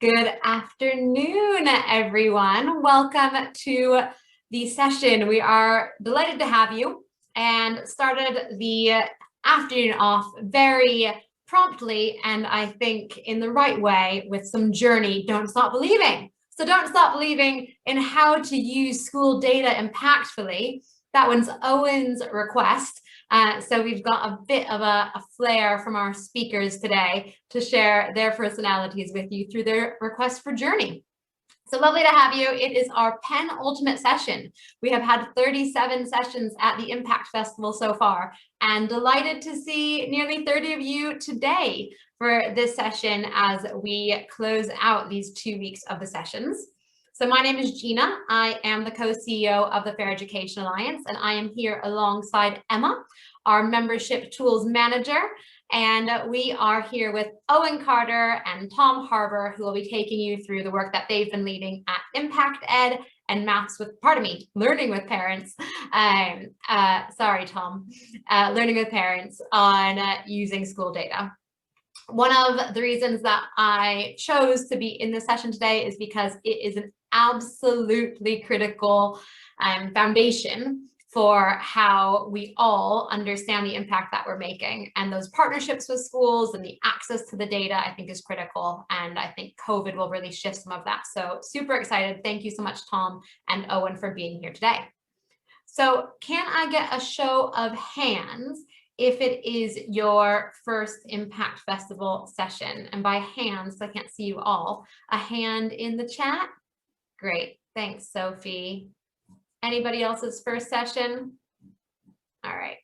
Good afternoon, everyone. Welcome to the session. We are delighted to have you and started the afternoon off very promptly and I think in the right way with some journey, don't stop believing. So don't stop believing in how to use school data impactfully. That one's Owen's request. So we've got a bit of a flair from our speakers today to share their personalities with you through their request for journey. So lovely to have you. It is our penultimate session. We have had 37 sessions at the Impact Festival so far, and delighted to see nearly 30 of you today for this session as we close out these 2 weeks of the sessions. So my name is Gina. I am the co-CEO of the Fair Education Alliance, and I am here alongside Emma, our membership tools manager. And we are here with Owen Carter and Tom Harbour, who will be taking you through the work that they've been leading at Impact Ed and Learning with Parents. Sorry, Tom. Learning with Parents on using school data. One of the reasons that I chose to be in this session today is because it is an absolutely critical foundation for how we all understand the impact that we're making. And those partnerships with schools and the access to the data, I think, is critical. And I think COVID will really shift some of that. So super excited. Thank you so much, Tom and Owen, for being here today. So can I get a show of hands if it is your first Impact Festival session? And by hands, I can't see you all, a hand in the chat? Great, thanks, Sophie. Anybody else's first session? All right.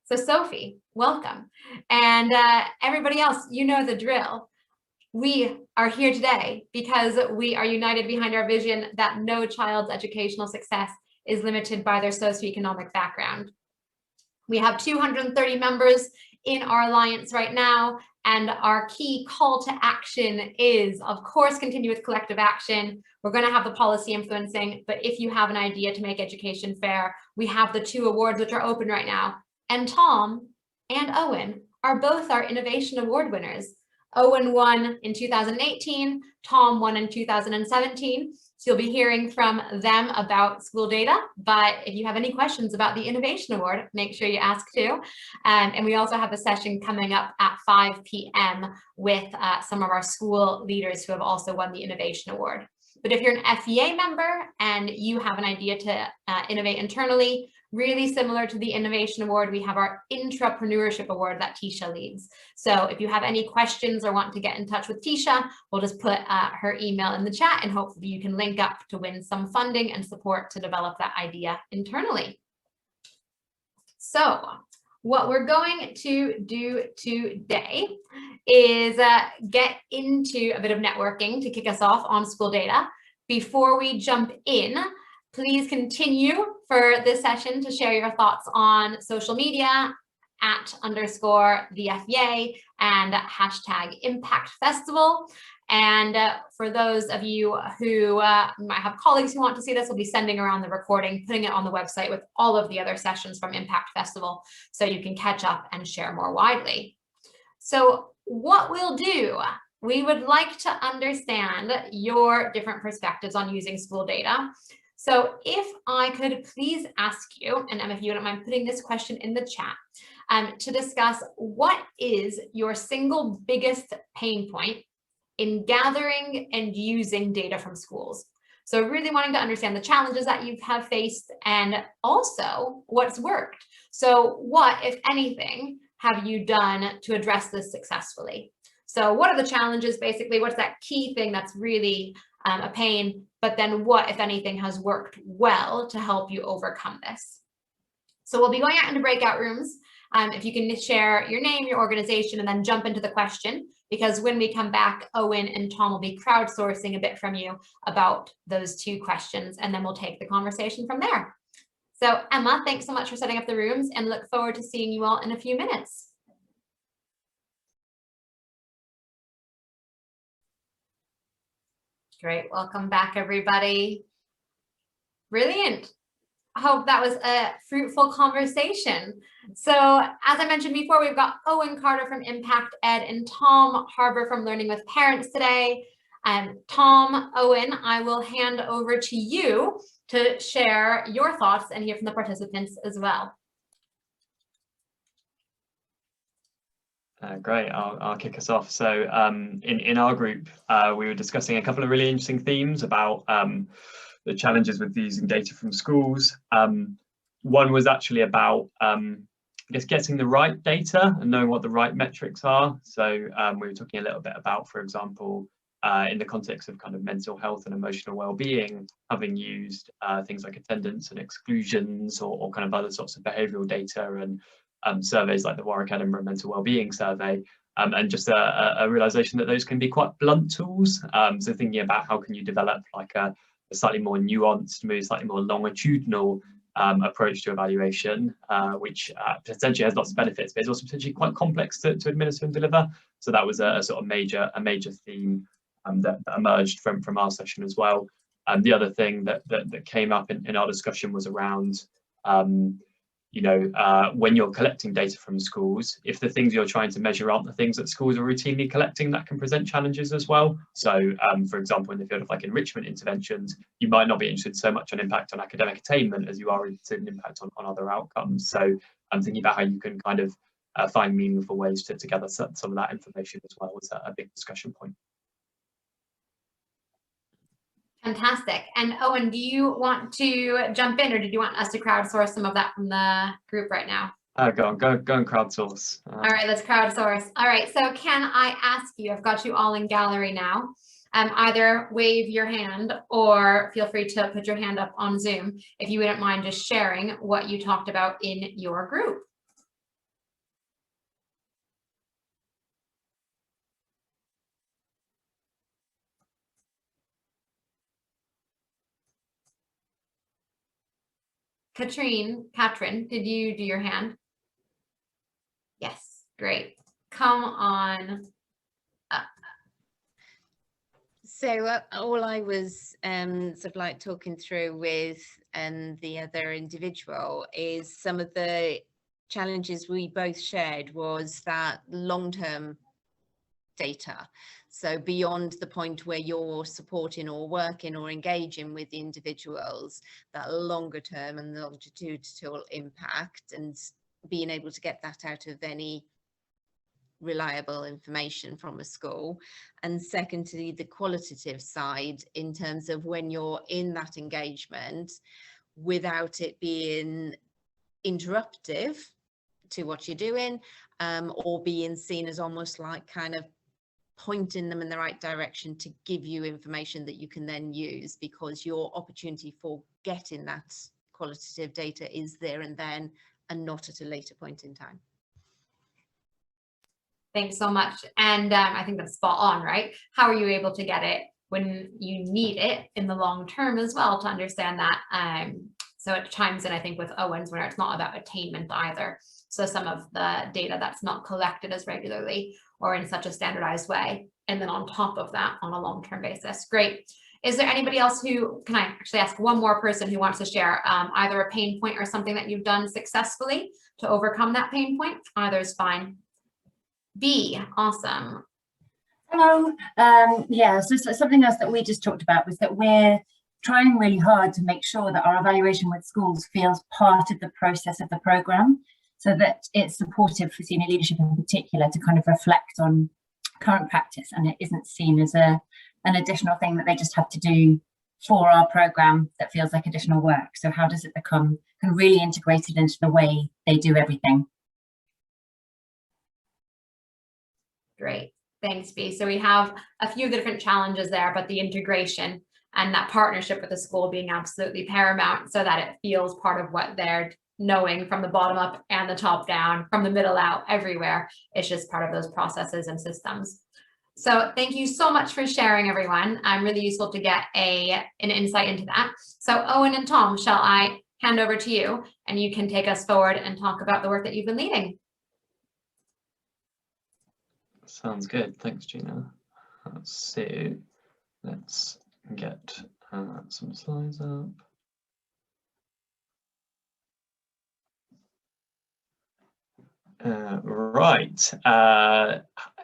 So Sophie, welcome. And everybody else, you know the drill. We are here today because we are united behind our vision that no child's educational success is limited by their socioeconomic background. We have 230 members in our alliance right now, and our key call to action is, of course, continue with collective action. We're going to have the policy influencing, but if you have an idea to make education fair, we have the 2 awards which are open right now. And Tom and Owen are both our Innovation Award winners. Owen won in 2018, Tom won in 2017. So you'll be hearing from them about school data, but if you have any questions about the Innovation Award, make sure you ask too. And we also have a session coming up at 5 p.m. with some of our school leaders who have also won the Innovation Award. But if you're an FEA member and you have an idea to innovate internally, really similar to the Innovation Award, we have our Intrapreneurship Award that Tisha leads. So if you have any questions or want to get in touch with Tisha, we'll just put her email in the chat and hopefully you can link up to win some funding and support to develop that idea internally. So what we're going to do today is get into a bit of networking to kick us off on school data. Before we jump in, please continue for this session to share your thoughts on social media @_the FEA and #ImpactFestival. And for those of you who might have colleagues who want to see this, we'll be sending around the recording, putting it on the website with all of the other sessions from Impact Festival so you can catch up and share more widely. So what we'll do, we would like to understand your different perspectives on using school data. So if I could please ask you, and Emma, if you don't mind putting this question in the chat, to discuss what is your single biggest pain point in gathering and using data from schools. So really wanting to understand the challenges that you have faced and also what's worked. So what, if anything, have you done to address this successfully? So what are the challenges, basically? What's that key thing that's really a pain? But then what, if anything, has worked well to help you overcome this? So we'll be going out into breakout rooms. If you can share your name, your organization, and then jump into the question, because when we come back, Owen and Tom will be crowdsourcing a bit from you about those 2 questions, and then we'll take the conversation from there. So Emma, thanks so much for setting up the rooms and look forward to seeing you all in a few minutes. Great, welcome back everybody. Brilliant. I hope that was a fruitful conversation. So as I mentioned before, we've got Owen Carter from Impact Ed and Tom Harbour from Learning with Parents today. Tom, Owen, I will hand over to you to share your thoughts and hear from the participants as well. Great, I'll kick us off. So in our group, we were discussing a couple of really interesting themes about the challenges with using data from schools. One was actually about, I guess, getting the right data and knowing what the right metrics are. So we were talking a little bit about, for example, in the context of kind of mental health and emotional well-being, having used things like attendance and exclusions or kind of other sorts of behavioural data and surveys like the Warwick Edinburgh Mental Wellbeing Survey, and just a realization that those can be quite blunt tools. So thinking about how can you develop like a slightly more nuanced, maybe slightly more longitudinal approach to evaluation, which potentially has lots of benefits, but it's also potentially quite complex to administer and deliver. So that was a sort of major theme that emerged from our session as well. The other thing that came up in our discussion was around when you're collecting data from schools, if the things you're trying to measure aren't the things that schools are routinely collecting, that can present challenges as well. So, for example, in the field of like enrichment interventions, you might not be interested so much on impact on academic attainment as you are interested in impact on other outcomes. So I'm thinking about how you can kind of find meaningful ways to gather some of that information as well was a big discussion point. Fantastic. And Owen, do you want to jump in, or did you want us to crowdsource some of that from the group right now? Go and crowdsource. All right, let's crowdsource. All right, so can I ask you, I've got you all in gallery now, either wave your hand or feel free to put your hand up on Zoom if you wouldn't mind just sharing what you talked about in your group. Katrin, did you do your hand? Yes, great. Come on up. So all I was sort of like talking through with the other individual is some of the challenges we both shared was that long-term data. So beyond the point where you're supporting or working or engaging with the individuals, that longer term and longitudinal impact and being able to get that out of any reliable information from a school. And secondly, the qualitative side in terms of when you're in that engagement without it being interruptive to what you're doing, or being seen as almost like kind of pointing them in the right direction to give you information that you can then use, because your opportunity for getting that qualitative data is there and then, and not at a later point in time. Thanks so much. And I think that's spot on, right? How are you able to get it when you need it in the long term as well to understand that? So it chimes in, I think, with Owen's where it's not about attainment either. So some of the data that's not collected as regularly or in such a standardized way. And then on top of that, on a long-term basis. Great. Is there anybody else who, can I actually ask one more person who wants to share either a pain point or something that you've done successfully to overcome that pain point? Either is fine. B, awesome. Hello. Yeah, so something else that we just talked about was that we're trying really hard to make sure that our evaluation with schools feels part of the process of the programme, so that it's supportive for senior leadership in particular to kind of reflect on current practice, and it isn't seen as an additional thing that they just have to do for our programme that feels like additional work. So how does it become kind of really integrated into the way they do everything? Great, thanks, B. So we have a few different challenges there, but the integration and that partnership with the school being absolutely paramount so that it feels part of what they're knowing from the bottom up and the top down, from the middle out, everywhere. It's just part of those processes and systems. So thank you so much for sharing, everyone. Really useful to get an insight into that. So Owen and Tom, shall I hand over to you and you can take us forward and talk about the work that you've been leading? Sounds good. Thanks, Gina. So let's get some slides up. Right.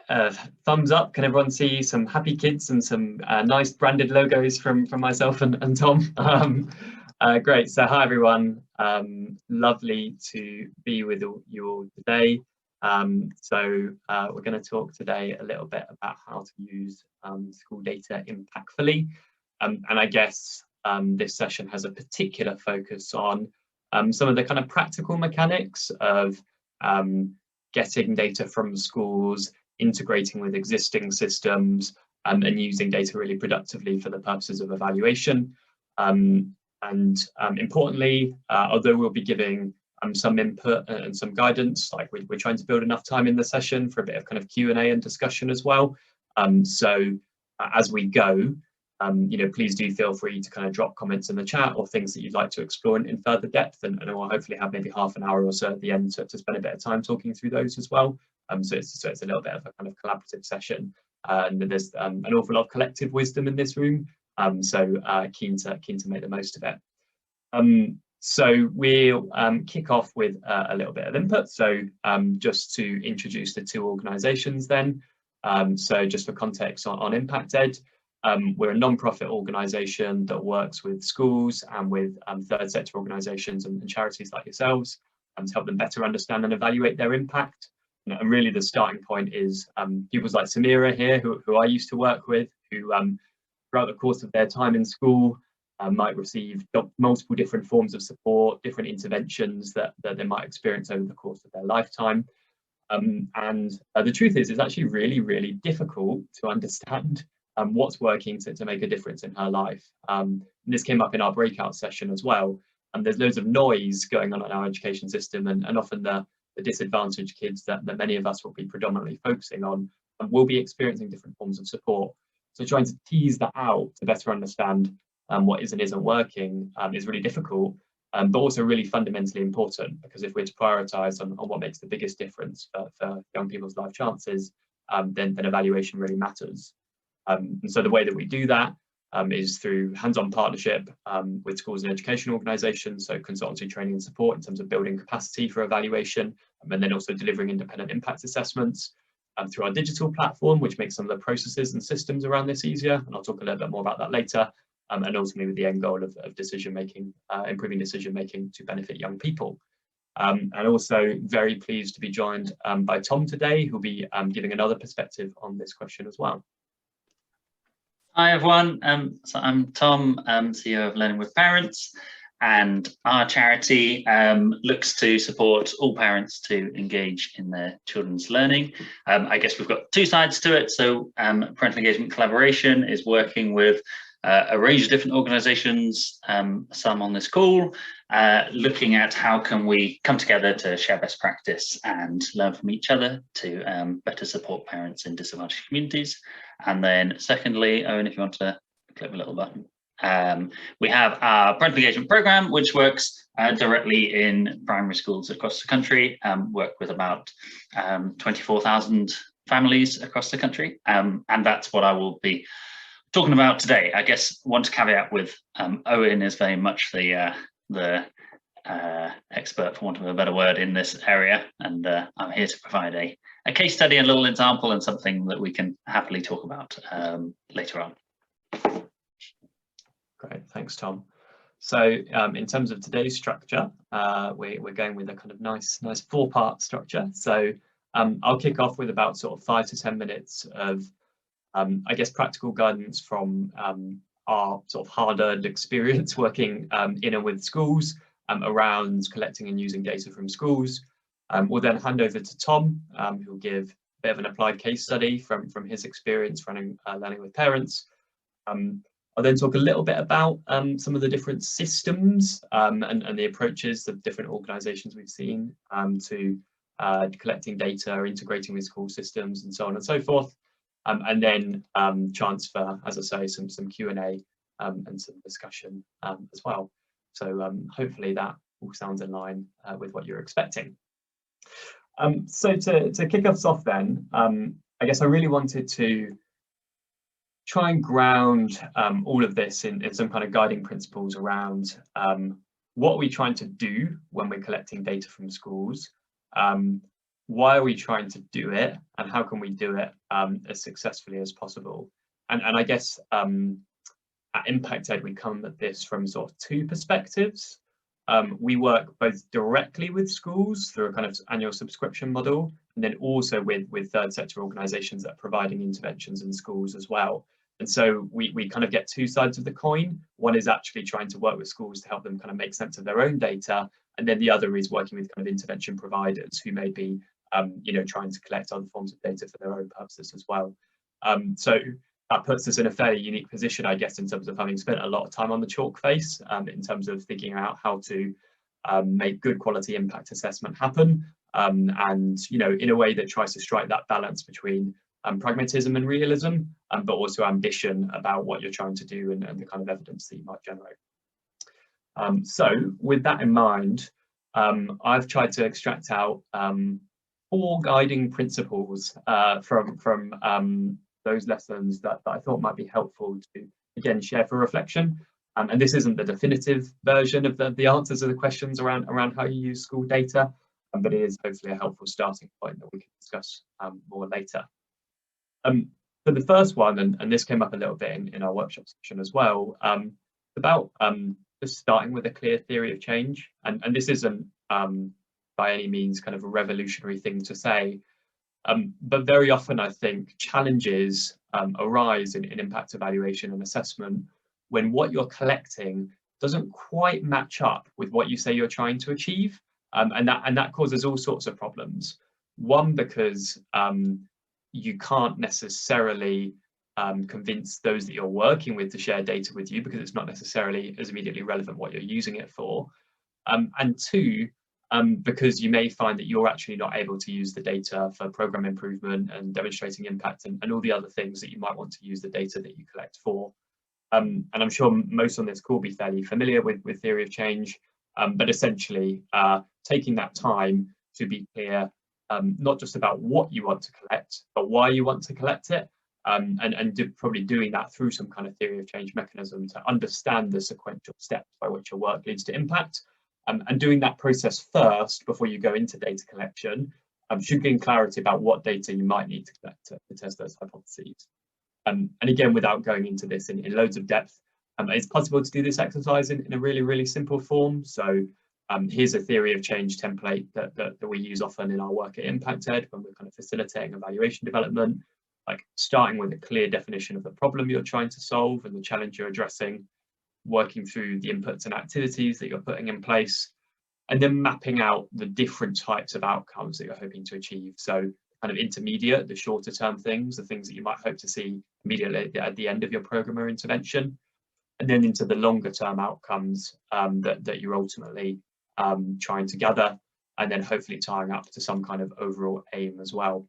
thumbs up. Can everyone see some happy kids and some nice branded logos from myself and Tom? Great. So hi everyone. Lovely to be with you all today. We're going to talk today a little bit about how to use school data impactfully. And I guess this session has a particular focus on some of the kind of practical mechanics of getting data from schools, integrating with existing systems, and using data really productively for the purposes of evaluation. Importantly, although we'll be giving some input and some guidance, like we're trying to build enough time in the session for a bit of kind of Q&A and discussion as well. As we go, please do feel free to kind of drop comments in the chat or things that you'd like to explore in further depth, and we'll hopefully have maybe half an hour or so at the end to spend a bit of time talking through those as well. So it's a little bit of a kind of collaborative session, and there's an awful lot of collective wisdom in this room, keen to make the most of it. So we'll kick off with a little bit of input. So just to introduce the two organisations then. So just for context on Impact Ed, we're a non-profit organisation that works with schools and with third sector organisations and charities like yourselves to help them better understand and evaluate their impact. And really the starting point is people like Samira here, who I used to work with, who throughout the course of their time in school might receive multiple different forms of support, different interventions that they might experience over the course of their lifetime. The truth is, it's actually really, really difficult to understand what's working to make a difference in her life. This came up in our breakout session as well. There's loads of noise going on in our education system, and often the disadvantaged kids that many of us will be predominantly focusing on will be experiencing different forms of support. So trying to tease that out to better understand what is and isn't working is really difficult, but also really fundamentally important, because if we're to prioritise on what makes the biggest difference for young people's life chances, then evaluation really matters. And so the way that we do that is through hands-on partnership with schools and education organisations, so consultancy training and support in terms of building capacity for evaluation, and then also delivering independent impact assessments through our digital platform, which makes some of the processes and systems around this easier, and I'll talk a little bit more about that later, and ultimately with the end goal of decision-making, improving decision-making to benefit young people. And also very pleased to be joined by Tom today, who'll be giving another perspective on this question as well. Hi everyone, so I'm Tom, CEO of Learning with Parents, and our charity looks to support all parents to engage in their children's learning. I guess we've got two sides to it. So parental engagement collaboration is working with a range of different organisations, some on this call, looking at how can we come together to share best practice and learn from each other to better support parents in disadvantaged communities. And then secondly, Owen, if you want to click a little button, we have our parental engagement programme, which works directly in primary schools across the country, work with about 24,000 families across the country. And that's what I will be talking about today. I guess want to caveat with Owen is very much the expert, for want of a better word, in this area, and I'm here to provide a case study, a little example, and something that we can happily talk about later on. Great, thanks, Tom. So in terms of today's structure, we're going with a kind of nice four-part structure. So I'll kick off with about sort of 5 to 10 minutes of I guess practical guidance from our sort of hard-earned experience working in and with schools around collecting and using data from schools. We'll then hand over to Tom, who'll give a bit of an applied case study from his experience running Learning with Parents. I'll then talk a little bit about some of the different systems and the approaches of different organisations we've seen to collecting data, integrating with school systems, and so on and so forth. And then chance for, as I say, some Q&A and some discussion as well. So hopefully that all sounds in line with what you're expecting. So to kick us off then, I guess I really wanted to try and ground all of this in some kind of guiding principles around what are we trying to do when we're collecting data from schools, why are we trying to do it, and how can we do it as successfully as possible? And I guess at Impact Ed, we come at this from sort of two perspectives. We work both directly with schools through a kind of annual subscription model, and then also with third sector organisations that are providing interventions in schools as well. And so we kind of get two sides of the coin. One is actually trying to work with schools to help them kind of make sense of their own data, and then the other is working with kind of intervention providers who may be trying to collect other forms of data for their own purposes as well. So that puts us in a fairly unique position, I guess, in terms of having spent a lot of time on the chalk face, in terms of thinking out how to make good quality impact assessment happen, and in a way that tries to strike that balance between pragmatism and realism, but also ambition about what you're trying to do and the kind of evidence that you might generate. So with that in mind, I've tried to extract out 4 guiding principles from those lessons that I thought might be helpful to, again, share for reflection. And this isn't the definitive version of the answers to the questions around how you use school data, but it is hopefully a helpful starting point that we can discuss more later. For the first one, and this came up a little bit in our workshop session as well, about just starting with a clear theory of change. And this isn't by any means kind of a revolutionary thing to say, but very often I think challenges arise in impact evaluation and assessment when what you're collecting doesn't quite match up with what you say you're trying to achieve, and that causes all sorts of problems. One, because you can't necessarily convince those that you're working with to share data with you because it's not necessarily as immediately relevant what you're using it for, and two, because you may find that you're actually not able to use the data for program improvement and demonstrating impact and all the other things that you might want to use the data that you collect for. And I'm sure most on this call will be fairly familiar with theory of change, but essentially taking that time to be clear, not just about what you want to collect, but why you want to collect it, and probably doing that through some kind of theory of change mechanism to understand the sequential steps by which your work leads to impact. And doing that process first before you go into data collection should gain clarity about what data you might need to collect to test those hypotheses. And again, without going into this in loads of depth, it's possible to do this exercise in a really, really simple form. So here's a theory of change template that we use often in our work at Impact Ed when we're kind of facilitating evaluation development, like starting with a clear definition of the problem you're trying to solve and the challenge you're addressing, working through the inputs and activities that you're putting in place, and then mapping out the different types of outcomes that you're hoping to achieve. So kind of intermediate, the shorter term things, the things that you might hope to see immediately at the end of your program or intervention, and then into the longer term outcomes that you're ultimately trying to gather, and then hopefully tying up to some kind of overall aim as well.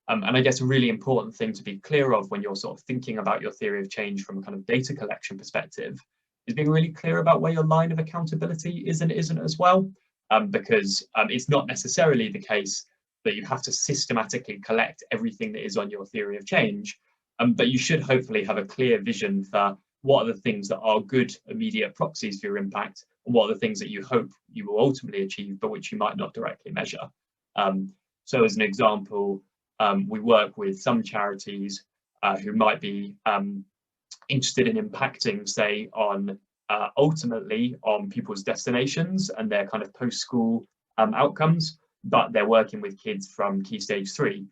And I guess a really important thing to be clear of when you're sort of thinking about your theory of change from a kind of data collection perspective is being really clear about where your line of accountability is and isn't as well, because it's not necessarily the case that you have to systematically collect everything that is on your theory of change, but you should hopefully have a clear vision for what are the things that are good immediate proxies for your impact and what are the things that you hope you will ultimately achieve but which you might not directly measure. So as an example, we work with some charities who might be interested in impacting, say, on ultimately on people's destinations and their kind of post-school outcomes, but they're working with kids from Key Stage 3.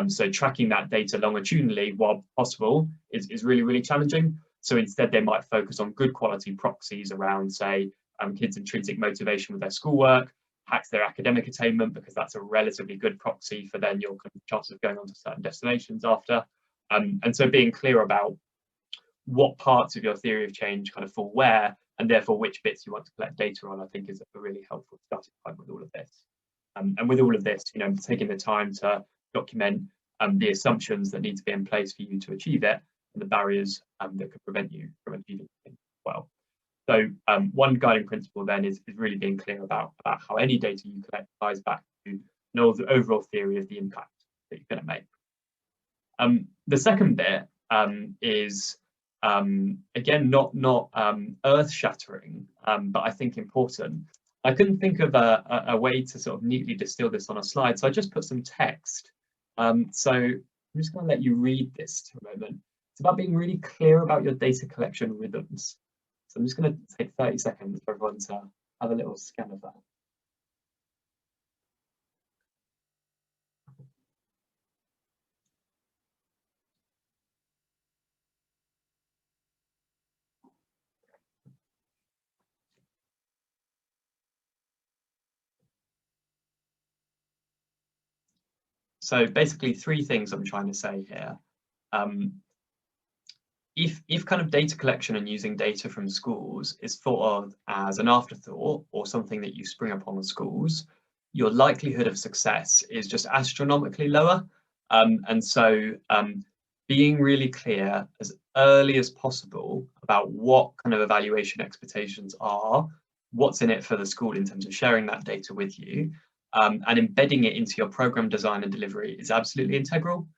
So tracking that data longitudinally, while possible, is really, really challenging. So instead, they might focus on good quality proxies around, say, kids' intrinsic motivation with their schoolwork, perhaps their academic attainment, because that's a relatively good proxy for then your kind of chances of going on to certain destinations after. And so being clear about what parts of your theory of change kind of fall where, and therefore which bits you want to collect data on, I think is a really helpful starting point with all of this. And with all of this, taking the time to document the assumptions that need to be in place for you to achieve it, and the barriers that could prevent you from achieving it as well. So one guiding principle then is really being clear about how any data you collect ties back to the overall theory of the impact that you're going to make. The second bit is again not earth-shattering, but I think important, I couldn't think of a way to sort of neatly distill this on a slide, so I just put some text. So I'm just going to let you read this for a moment. It's about being really clear about your data collection rhythms. So I'm just going to take 30 seconds for everyone to have a little scan of that. So basically 3 things I'm trying to say here. If kind of data collection and using data from schools is thought of as an afterthought or something that you spring upon the schools, your likelihood of success is just astronomically lower. And so being really clear as early as possible about what kind of evaluation expectations are, what's in it for the school in terms of sharing that data with you, and embedding it into your program design and delivery is absolutely integral.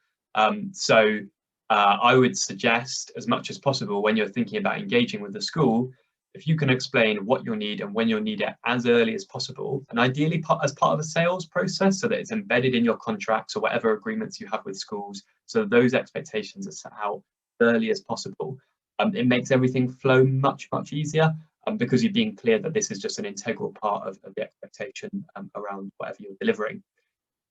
I would suggest, as much as possible, when you're thinking about engaging with the school, if you can explain what you'll need and when you'll need it as early as possible, and ideally as part of a sales process so that it's embedded in your contracts or whatever agreements you have with schools, so those expectations are set out early as possible. It makes everything flow much, much easier because you're being clear that this is just an integral part of the expectation around whatever you're delivering.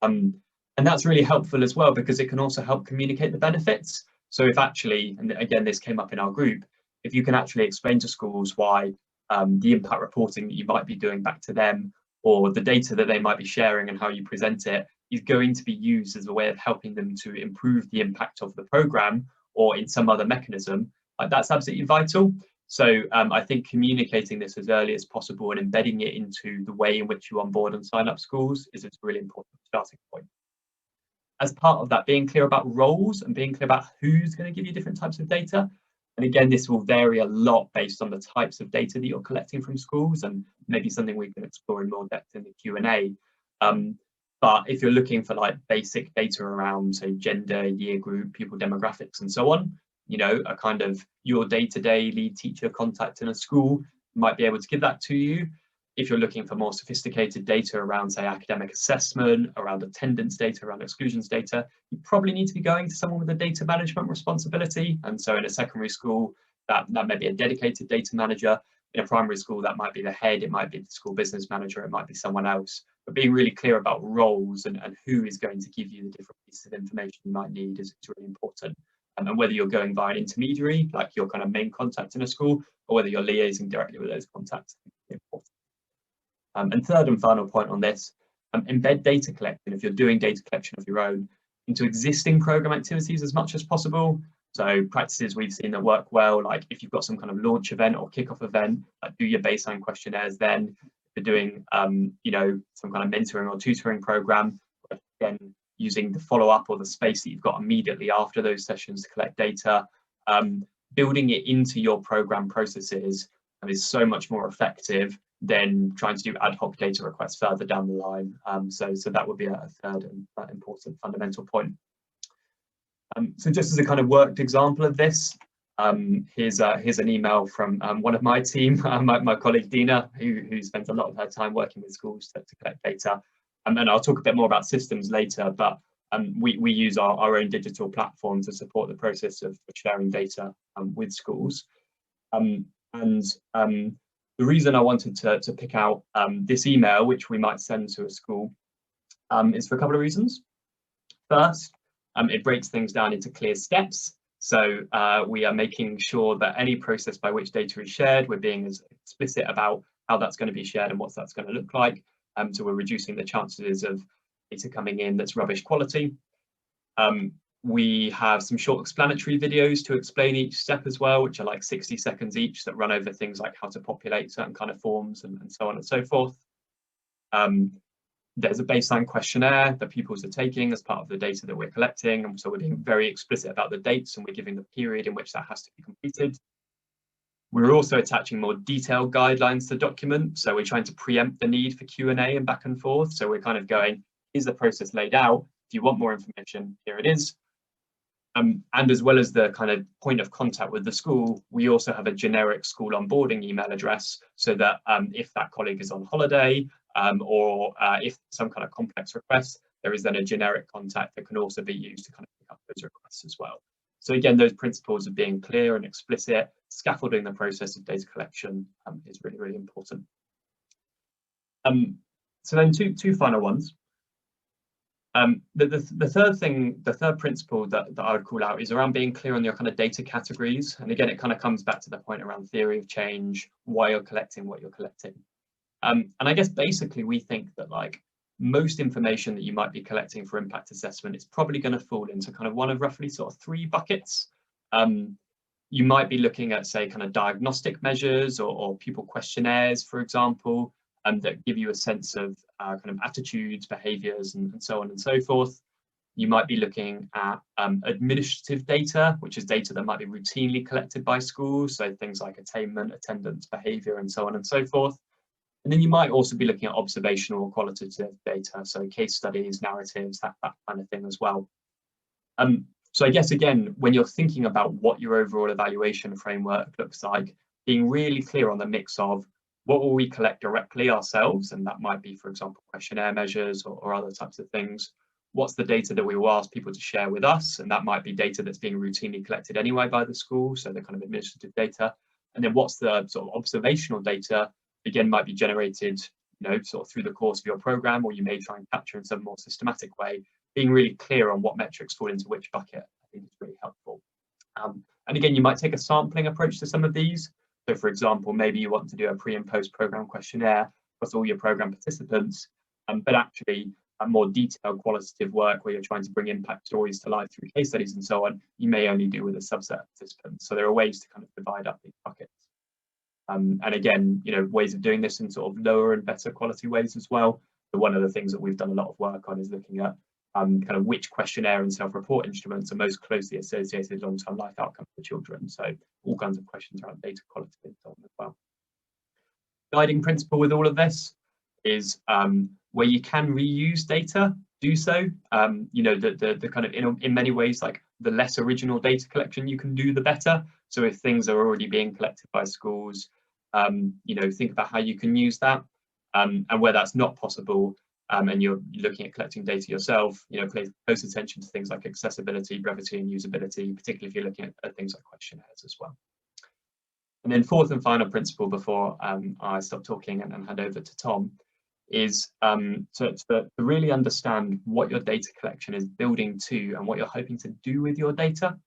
And that's really helpful as well because it can also help communicate the benefits. So if actually, and again, this came up in our group, if you can actually explain to schools why the impact reporting that you might be doing back to them or the data that they might be sharing and how you present it is going to be used as a way of helping them to improve the impact of the program or in some other mechanism, that's absolutely vital. So I think communicating this as early as possible and embedding it into the way in which you onboard and sign up schools is a really important starting point. As part of that, being clear about roles and being clear about who's going to give you different types of data. And again, this will vary a lot based on the types of data that you're collecting from schools and maybe something we can explore in more depth in the Q&A. But if you're looking for like basic data around, say, gender, year group, pupil demographics, and so on, you know, a kind of your day-to-day lead teacher contact in a school might be able to give that to you. If you're looking for more sophisticated data around, say, academic assessment, around attendance data, around exclusions data, you probably need to be going to someone with a data management responsibility. And so in a secondary school, that may be a dedicated data manager. In a primary school, that might be the head, it might be the school business manager, it might be someone else. But being really clear about roles and who is going to give you the different pieces of information you might need is really important. And whether you're going via an intermediary, like your kind of main contact in a school, or whether you're liaising directly with those contacts, is important. And third and final point on this, embed data collection, if you're doing data collection of your own, into existing program activities as much as possible. So practices we've seen that work well, like if you've got some kind of launch event or kickoff event, like do your baseline questionnaires then. If you're doing, you know, some kind of mentoring or tutoring program, again, using the follow-up or the space that you've got immediately after those sessions to collect data, building it into your program processes is so much more effective than trying to do ad hoc data requests further down the line. So that would be a third and important fundamental point. So just as a kind of worked example of this, here's an email from one of my team, my colleague Dina, who spends a lot of her time working with schools to collect data. And I'll talk a bit more about systems later, but we use our own digital platform to support the process of sharing data with schools. The reason I wanted to pick out this email, which we might send to a school, is for a couple of reasons. First, it breaks things down into clear steps. So we are making sure that any process by which data is shared, we're being as explicit about how that's going to be shared and what that's going to look like. So we're reducing the chances of data coming in that's rubbish quality. We have some short explanatory videos to explain each step as well, which are like 60 seconds each, that run over things like how to populate certain kind of forms and so on and so forth. There's a baseline questionnaire that pupils are taking as part of the data that we're collecting. And so we're being very explicit about the dates and we're giving the period in which that has to be completed. We're also attaching more detailed guidelines to the document. So we're trying to preempt the need for Q&A and back and forth. So we're kind of going, is the process laid out? If you want more information, here it is. And as well as the kind of point of contact with the school, we also have a generic school onboarding email address, so that if that colleague is on holiday or if some kind of complex request, there is then a generic contact that can also be used to kind of pick up those requests as well. So again, those principles of being clear and explicit, scaffolding the process of data collection is really, really important. So then two final ones. The third principle that I would call out is around being clear on your kind of data categories. And again, it kind of comes back to the point around theory of change, why you're collecting what you're collecting. And I guess basically we think that like most information that you might be collecting for impact assessment is probably going to fall into kind of one of roughly sort of 3 buckets. You might be looking at, say, kind of diagnostic measures or pupil questionnaires, for example, that give you a sense of kind of attitudes, behaviours, and so on and so forth. You might be looking at administrative data, which is data that might be routinely collected by schools, so things like attainment, attendance, behaviour, and so on and so forth. And then you might also be looking at observational or qualitative data, so case studies, narratives, that kind of thing as well. So I guess, again, when you're thinking about what your overall evaluation framework looks like, being really clear on the mix of what will we collect directly ourselves, and that might be, for example, questionnaire measures or other types of things. What's the data that we will ask people to share with us, and that might be data that's being routinely collected anyway by the school, so the kind of administrative data. And then what's the sort of observational data, again, might be generated, you know, sort of through the course of your program, or you may try and capture in some more systematic way. Being really clear on what metrics fall into which bucket, I think, is really helpful. And again, you might take a sampling approach to some of these. So, for example, maybe you want to do a pre and post program questionnaire across all your program participants, but actually a more detailed qualitative work where you're trying to bring impact stories to life through case studies and so on, you may only do with a subset of participants. So there are ways to kind of divide up these buckets. And again, you know, ways of doing this in sort of lower and better quality ways as well. So one of the things that we've done a lot of work on is looking at kind of which questionnaire and self-report instruments are most closely associated with long-term life outcomes for children. So all kinds of questions around data quality and so on as well. Guiding principle with all of this is where you can reuse data, do so. You know, the kind of in many ways, like the less original data collection you can do, the better. So if things are already being collected by schools, you know, think about how you can use that. And where that's not possible, and you're looking at collecting data yourself, you know, pay close attention to things like accessibility, brevity, and usability, particularly if you're looking at things like questionnaires as well. And then fourth and final principle before I stop talking and hand over to Tom is to really understand what your data collection is building to and what you're hoping to do with your data.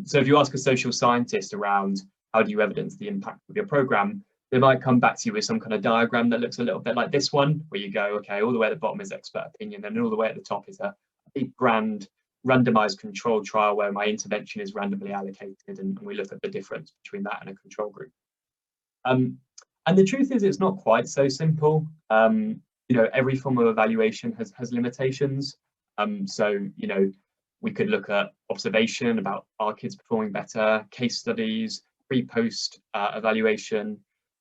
So if you ask a social scientist around how do you evidence the impact of your program, they might come back to you with some kind of diagram that looks a little bit like this one, where you go, okay, all the way at the bottom is expert opinion, and all the way at the top is a big grand randomized controlled trial where my intervention is randomly allocated, and we look at the difference between that and a control group. And the truth is, it's not quite so simple. You know, every form of evaluation has limitations. So, you know, we could look at observation about are kids performing better, case studies, pre-post evaluation,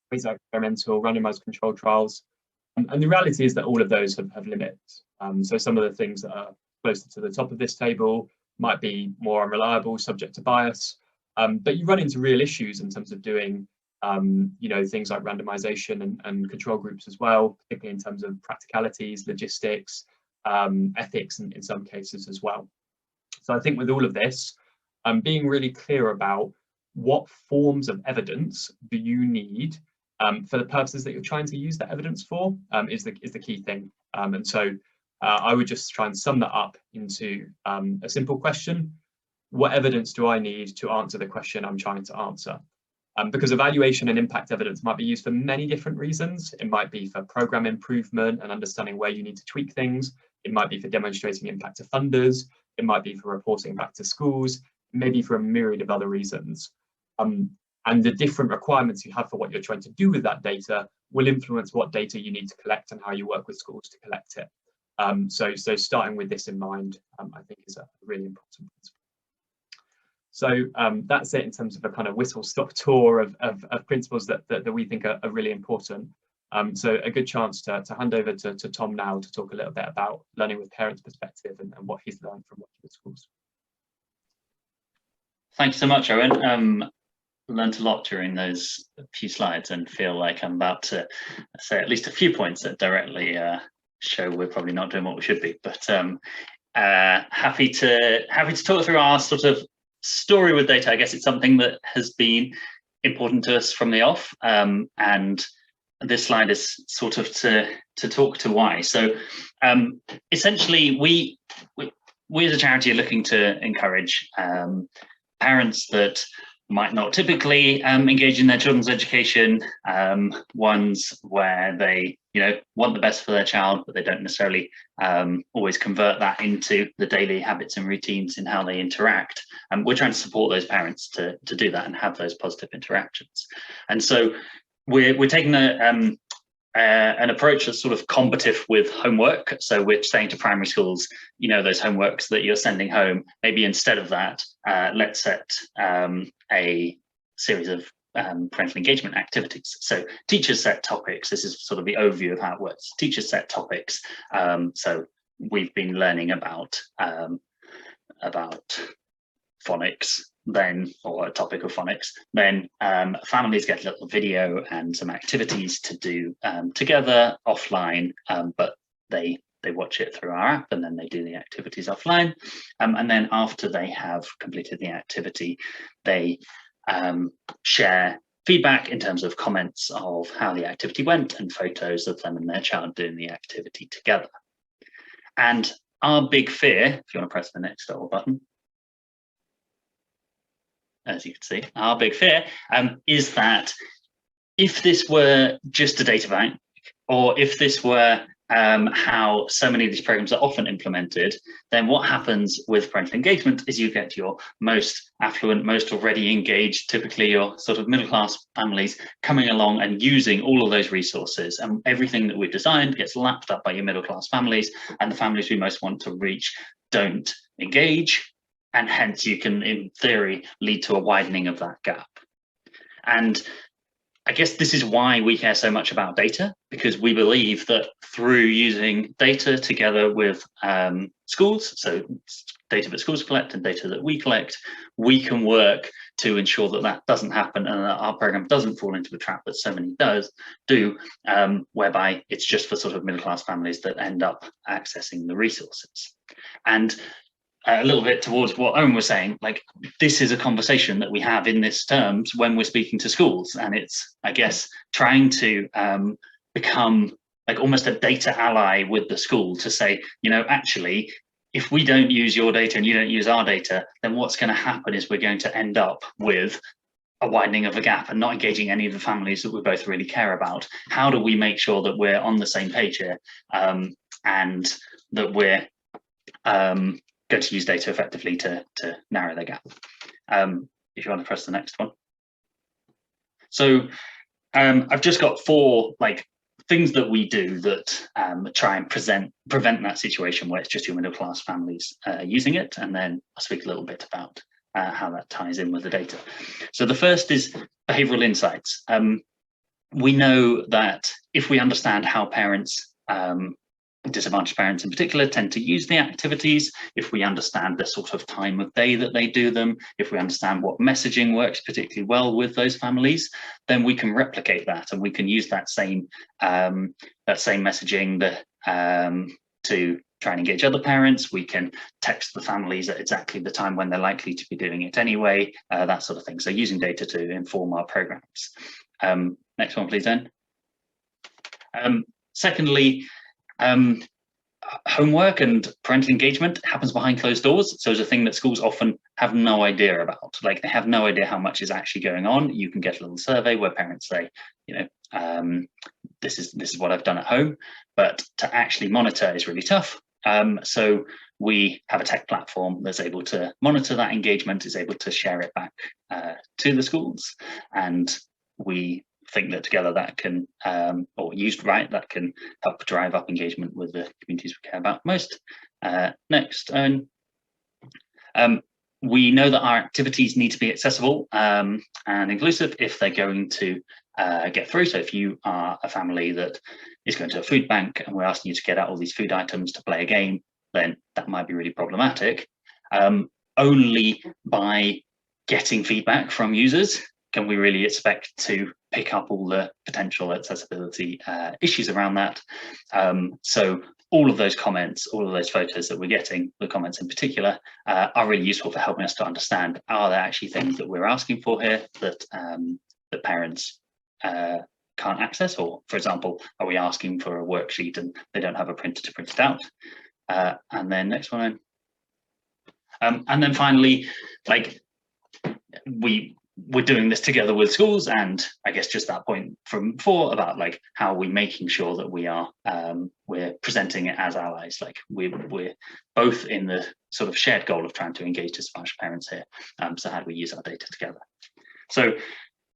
things like experimental, randomized control trials. And the reality is that all of those have limits. So some of the things that are closer to the top of this table might be more unreliable, subject to bias. But you run into real issues in terms of doing, you know, things like randomization and control groups as well, particularly in terms of practicalities, logistics, ethics in some cases as well. So I think with all of this, being really clear about what forms of evidence do you need for the purposes that you're trying to use that evidence for is the key thing. And so I would just try and sum that up into a simple question. What evidence do I need to answer the question I'm trying to answer? Because evaluation and impact evidence might be used for many different reasons. It might be for program improvement and understanding where you need to tweak things. It might be for demonstrating impact to funders. It might be for reporting back to schools, maybe for a myriad of other reasons. And the different requirements you have for what you're trying to do with that data will influence what data you need to collect and how you work with schools to collect it. So starting with this in mind, I think is a really important principle. So that's it in terms of a kind of whistle-stop tour of principles that we think are really important. So a good chance to hand over to Tom now to talk a little bit about learning with parents' perspective and what he's learned from working with schools. Thank you so much, Owen. Learned a lot during those few slides and feel like I'm about to say at least a few points that directly show we're probably not doing what we should be. But happy to talk through our sort of story with data. I guess it's something that has been important to us from the off, and this slide is sort of to talk to why. So essentially, we as a charity are looking to encourage parents that might not typically engage in their children's education, ones where they want the best for their child, but they don't necessarily always convert that into the daily habits and routines in how they interact. And we're trying to support those parents to do that and have those positive interactions. And so we're taking an approach that's sort of combative with homework. So we're saying to primary schools, those homeworks that you're sending home, maybe instead of that, let's set a series of parental engagement activities. So teachers set topics. This is sort of the overview of how it works. Teachers set topics. So we've been learning about phonics, then, or a topic of phonics, then families get a little video and some activities to do together offline, but they watch it through our app, and then they do the activities offline. And then after they have completed the activity, they share feedback in terms of comments of how the activity went and photos of them and their child doing the activity together. And our big fear, if you want to press the next little button, as you can see, our big fear is that if this were just a data bank, or if this were how so many of these programs are often implemented, then what happens with parental engagement is you get your most affluent, most already engaged, typically your sort of middle-class families coming along and using all of those resources, and everything that we've designed gets lapped up by your middle-class families, and the families we most want to reach don't engage. And hence you can, in theory, lead to a widening of that gap. And I guess this is why we care so much about data, because we believe that through using data together with schools, so data that schools collect and data that we collect, we can work to ensure that that doesn't happen and that our program doesn't fall into the trap that so many do, whereby it's just for sort of middle-class families that end up accessing the resources. And a little bit towards what Owen was saying, like, this is a conversation that we have in this terms when we're speaking to schools, and it's, I guess, trying to become like almost a data ally with the school to say, actually, if we don't use your data and you don't use our data, then what's going to happen is we're going to end up with a widening of the gap and not engaging any of the families that we both really care about. How do we make sure that we're on the same page here, and that we're going to use data effectively to narrow the gap? If you want to press the next one. So I've just got 4 things that we do that try and prevent that situation where it's just your middle class families using it, and then I'll speak a little bit about how that ties in with the data. So the first is behavioural insights. We know that if we understand how parents, disadvantaged parents in particular, tend to use the activities, if we understand the sort of time of day that they do them, if we understand what messaging works particularly well with those families, then we can replicate that, and we can use that same messaging to try and engage other parents. We can text the families at exactly the time when they're likely to be doing it anyway, that sort of thing. So using data to inform our programs. Next one, please, then. Secondly, homework and parental engagement happens behind closed doors. So it's a thing that schools often have no idea about. Like, they have no idea how much is actually going on. You can get a little survey where parents say, this is what I've done at home, but to actually monitor is really tough. So we have a tech platform that's able to monitor that engagement, is able to share it back to the schools, and we think that together that can, or used right, that can help drive up engagement with the communities we care about most. Next, we know that our activities need to be accessible and inclusive if they're going to get through. So if you are a family that is going to a food bank and we're asking you to get out all these food items to play a game, then that might be really problematic. Only by getting feedback from users, can we really expect to pick up all the potential accessibility issues around that? So all of those comments, all of those photos that we're getting, the comments in particular, are really useful for helping us to understand, are there actually things that we're asking for here that that parents can't access? Or, for example, are we asking for a worksheet and they don't have a printer to print it out? And then next one. And then finally, like, we're doing this together with schools, and I guess just that point from before about like how we're making sure that we are we're presenting it as allies. Like we're both in the sort of shared goal of trying to engage as much parents here. So how do we use our data together? So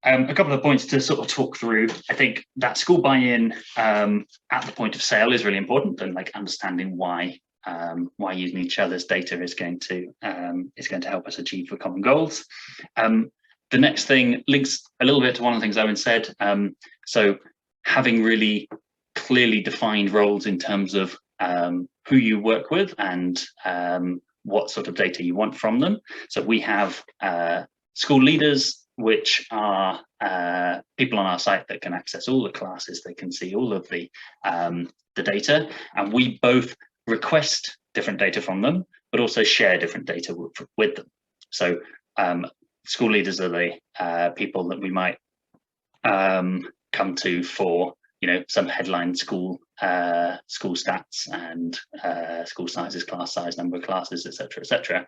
a couple of points to sort of talk through. I think that school buy-in at the point of sale is really important, and like understanding why using each other's data is going to help us achieve the common goals. The next thing links a little bit to one of the things Owen said. So having really clearly defined roles in terms of who you work with and what sort of data you want from them. So we have school leaders, which are people on our site that can access all the classes, they can see all of the data, and we both request different data from them, but also share different data with them. So school leaders are the people that we might come to for, you know, some headline school stats and school sizes, class size, number of classes, etc., etc.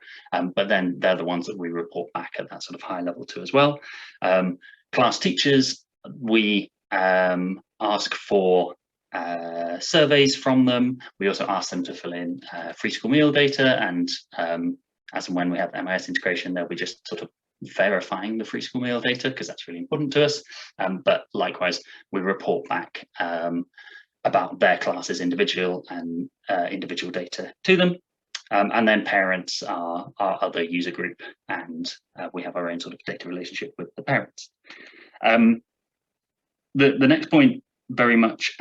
But then they're the ones that we report back at that sort of high level to as well. Class teachers, we ask for surveys from them. We also ask them to fill in free school meal data, and as and when we have MIS integration, they'll be just sort of verifying the free school meal data, because that's really important to us. But likewise, we report back about their classes individual data to them. And then parents are our other user group, and we have our own sort of data relationship with the parents. The next point very much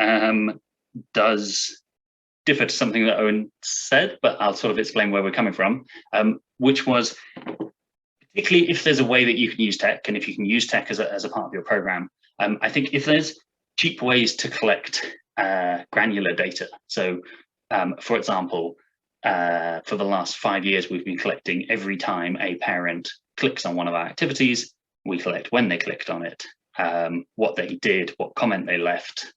does differ to something that Owen said, but I'll sort of explain where we're coming from, which was, particularly if there's a way that you can use tech, and if you can use tech as a part of your program, I think if there's cheap ways to collect granular data. So for example, for the last 5 years, we've been collecting every time a parent clicks on one of our activities. We collect when they clicked on it, what they did, what comment they left,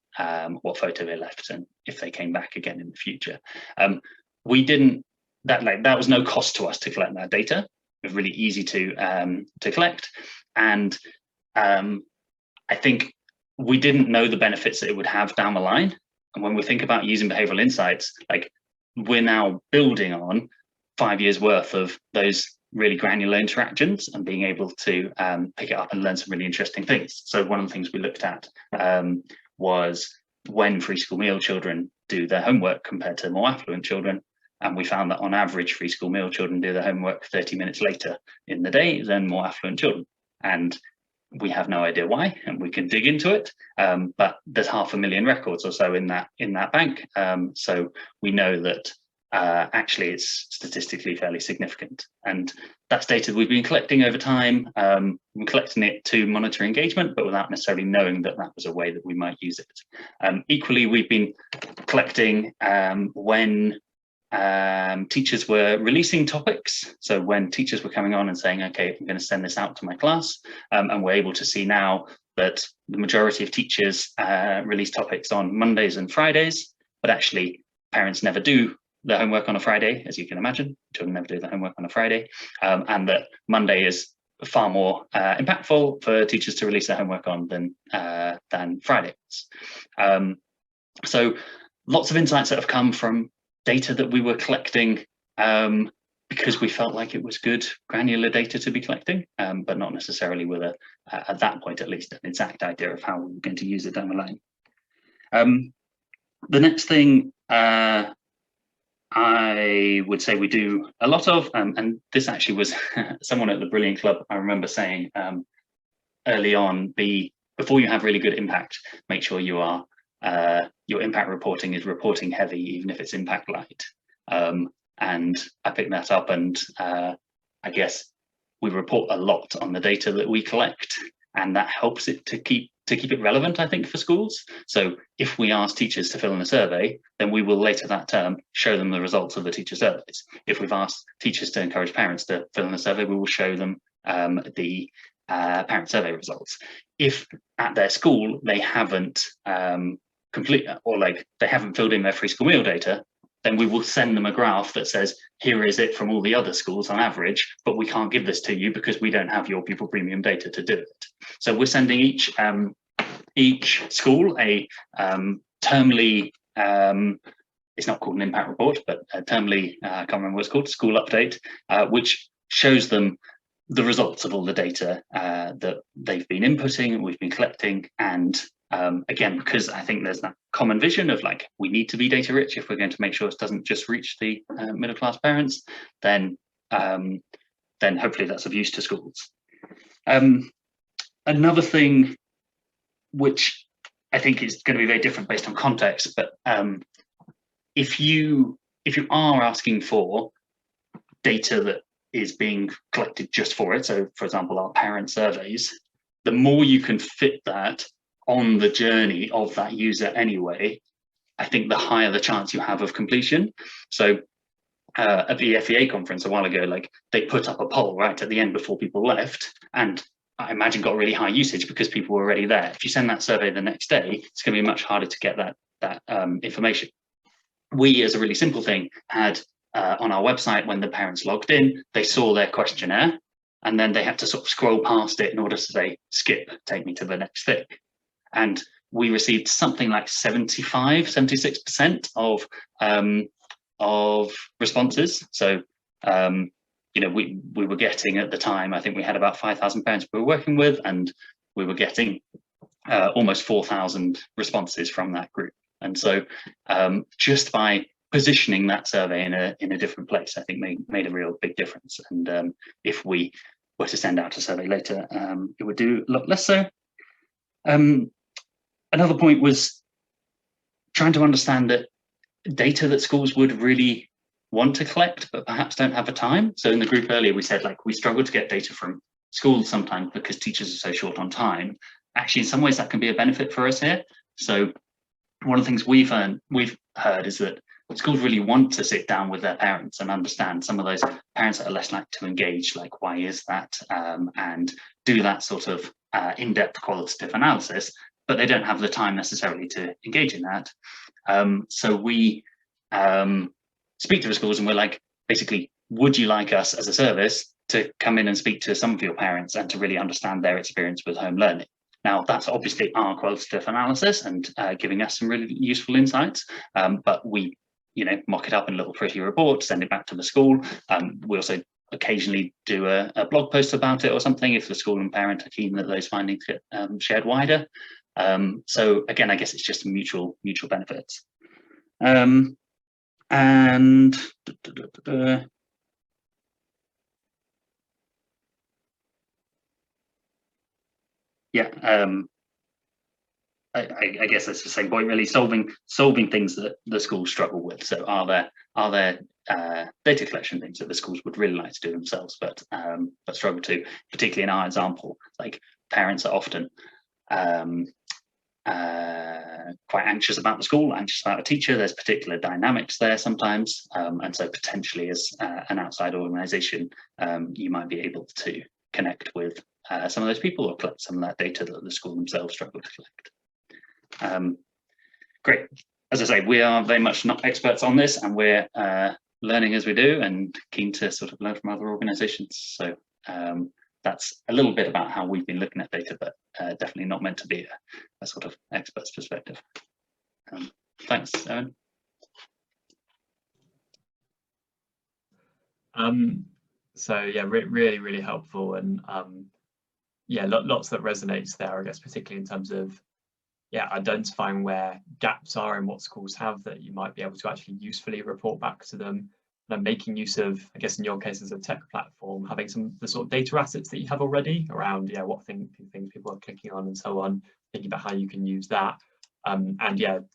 what photo they left, and if they came back again in the future. We didn't, that was no cost to us to collect that data. It was really easy to collect, and I think we didn't know the benefits that it would have down the line. And when we think about using behavioral insights, like, we're now building on 5 years worth of those really granular interactions and being able to pick it up and learn some really interesting things. So one of the things we looked at was when free school meal children do their homework compared to more affluent children. And we found that on average, free school meal children do their homework 30 minutes later in the day than more affluent children. And we have no idea why, and we can dig into it. But there's 500,000 records or so in that bank. So we know that actually it's statistically fairly significant. And that's data we've been collecting over time. We're collecting it to monitor engagement, but without necessarily knowing that that was a way that we might use it. Equally, we've been collecting when teachers were releasing topics. So when teachers were coming on and saying, okay, I'm going to send this out to my class, and we're able to see now that the majority of teachers release topics on Mondays and Fridays, but actually parents never do their homework on a Friday, as you can imagine. Children never do their homework on a Friday, and that Monday is far more impactful for teachers to release their homework on than Fridays. So lots of insights that have come from data that we were collecting because we felt like it was good granular data to be collecting, but not necessarily with at that point at least, an exact idea of how we were going to use it down the line. The next thing I would say we do a lot of, and this actually was someone at the Brilliant Club, I remember saying early on, before you have really good impact, make sure you are your impact reporting is reporting heavy, even if it's impact light. And I picked that up, and I guess we report a lot on the data that we collect, and that helps it to keep it relevant, I think, for schools. So if we ask teachers to fill in a survey, then we will later that term show them the results of the teacher surveys. If we've asked teachers to encourage parents to fill in a survey, we will show them the parent survey results. If at their school they haven't they haven't filled in their free school meal data, then we will send them a graph that says, here is it from all the other schools on average, but we can't give this to you because we don't have your pupil premium data to do it. So we're sending each school a termly, it's not called an impact report, but a termly, I can't remember what it's called, school update, which shows them the results of all the data that they've been inputting, we've been collecting, and again, because I think there's that common vision of like, we need to be data rich if we're going to make sure it doesn't just reach the middle class parents, then hopefully that's of use to schools. Another thing which I think is going to be very different based on context, but if you are asking for data that is being collected just for it, so for example our parent surveys, the more you can fit that on the journey of that user anyway, I think the higher the chance you have of completion. So at the FEA conference a while ago, like they put up a poll right at the end before people left, and I imagine got really high usage because people were already there. If you send that survey the next day, it's going to be much harder to get that information. We, as a really simple thing, had on our website, when the parents logged in, they saw their questionnaire, and then they had to sort of scroll past it in order to say, skip, take me to the next thing. And we received something like 76% of responses. So, you know, we were getting at the time, I think we had about 5,000 parents we were working with, and we were getting almost 4,000 responses from that group. And so just by positioning that survey in a different place, I think made a real big difference. And if we were to send out a survey later, it would do a lot less so. Another point was trying to understand that data that schools would really want to collect, but perhaps don't have the time. So in the group earlier, we said like we struggle to get data from schools sometimes because teachers are so short on time. Actually, in some ways that can be a benefit for us here. So one of the things we've heard is that schools really want to sit down with their parents and understand some of those parents that are less likely to engage, like why is that, and do that sort of in-depth qualitative analysis, but they don't have the time necessarily to engage in that. So we speak to the schools and we're like, basically, would you like us as a service to come in and speak to some of your parents and to really understand their experience with home learning? Now, that's obviously our qualitative analysis and giving us some really useful insights, but we, you know, mock it up in a little pretty report, send it back to the school. We also occasionally do a blog post about it or something if the school and parent are keen that those findings get shared wider. So again, I guess it's just mutual benefits. Yeah, I guess that's the same point, really, solving things that the schools struggle with. So are there data collection things that the schools would really like to do themselves, but struggle to, particularly in our example, like parents are often quite anxious about the school, anxious about a teacher. There's particular dynamics there sometimes, and so potentially as an outside organisation, you might be able to connect with some of those people or collect some of that data that the school themselves struggle to collect. Great. As I say, we are very much not experts on this, and we're learning as we do and keen to sort of learn from other organisations. So that's a little bit about how we've been looking at data, but definitely not meant to be a sort of expert's perspective. Thanks, Owen. So yeah, really helpful, and yeah, lots that resonates there, I guess, particularly in terms of identifying where gaps are in what schools have that you might be able to actually usefully report back to them, and making use of, I guess in your case as a tech platform, having some of the sort of data assets that you have already around what things people are clicking on and so on, thinking about how you can use that, and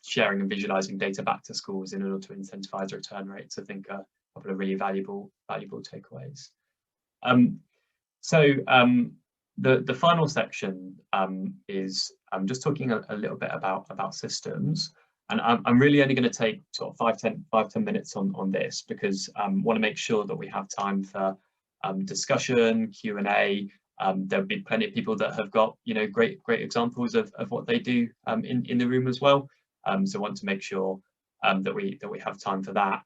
sharing and visualizing data back to schools in order to incentivize return rates, I think are a couple of really valuable takeaways. So the final section is just talking a little bit about systems, and I'm really only going to take sort of 5-10 minutes on this, because I want to make sure that we have time for discussion, Q&A. There'll be plenty of people that have got, you know, great examples of what they do in the room as well. So I want to make sure that we have time for that.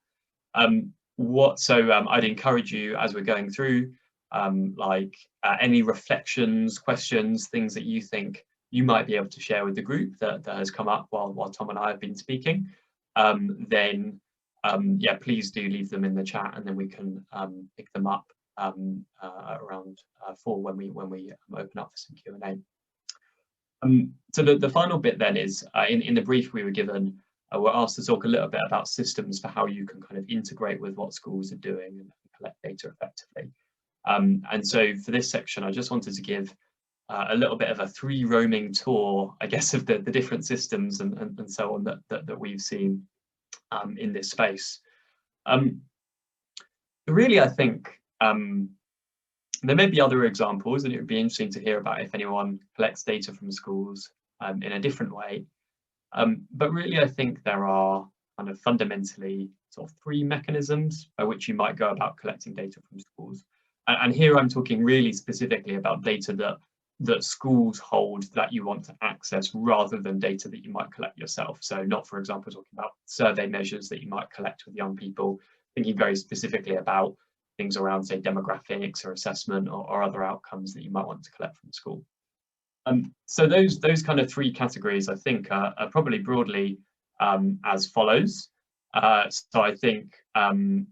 I'd encourage you, as we're going through, any reflections, questions, things that you think you might be able to share with the group that has come up while Tom and I have been speaking, then yeah, please do leave them in the chat, and then we can pick them up around 4 when we open up for some Q&A. So the final bit then is, in the brief we were given, we're asked to talk a little bit about systems for how you can kind of integrate with what schools are doing and collect data effectively. And so for this section, I just wanted to give a little bit of a roaming tour, I guess, of the different systems and so on that we've seen in this space. Really, I think there may be other examples, and it would be interesting to hear about if anyone collects data from schools in a different way. But really, I think there are kind of fundamentally sort of 3 mechanisms by which you might go about collecting data from schools. And here I'm talking really specifically about data that schools hold that you want to access, rather than data that you might collect yourself. So not, for example, talking about survey measures that you might collect with young people, thinking very specifically about things around, say, demographics or assessment or other outcomes that you might want to collect from school. So those kind of 3 categories, I think, are probably broadly as follows. So I think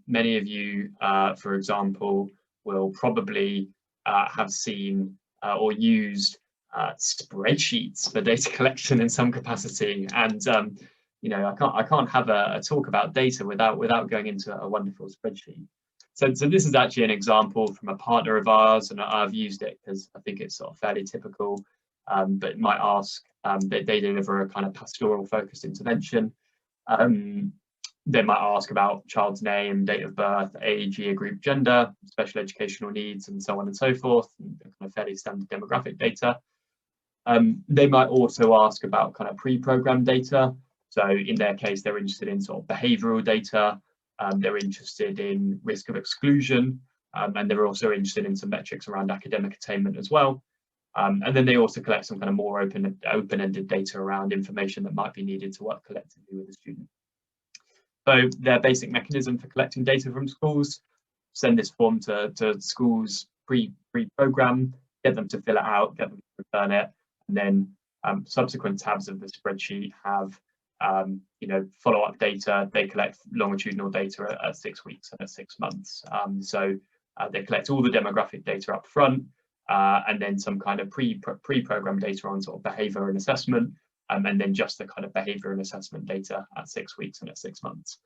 many of you, for example, will probably have seen or used spreadsheets for data collection in some capacity. And you know, I can't have a talk about data without going into a wonderful spreadsheet. So this is actually an example from a partner of ours, and I've used it because I think it's sort of fairly typical. But it might ask that they deliver a kind of pastoral focused intervention. They might ask about child's name, date of birth, age, year group, gender, special educational needs, and so on and so forth, and kind of fairly standard demographic data. They might also ask about kind of pre-programmed data. So in their case, they're interested in sort of behavioural data. They're interested in risk of exclusion, and they're also interested in some metrics around academic attainment as well. And then they also collect some kind of more open-ended data around information that might be needed to work collectively with a student. So their basic mechanism for collecting data from schools: send this form to schools pre-program, get them to fill it out, get them to return it, and then subsequent tabs of the spreadsheet have you know, follow-up data. They collect longitudinal data at 6 weeks and at 6 months. So they collect all the demographic data up front, and then some kind of pre-programmed data on sort of behaviour and assessment, and then just the kind of behaviour and assessment data at 6 weeks and at 6 months.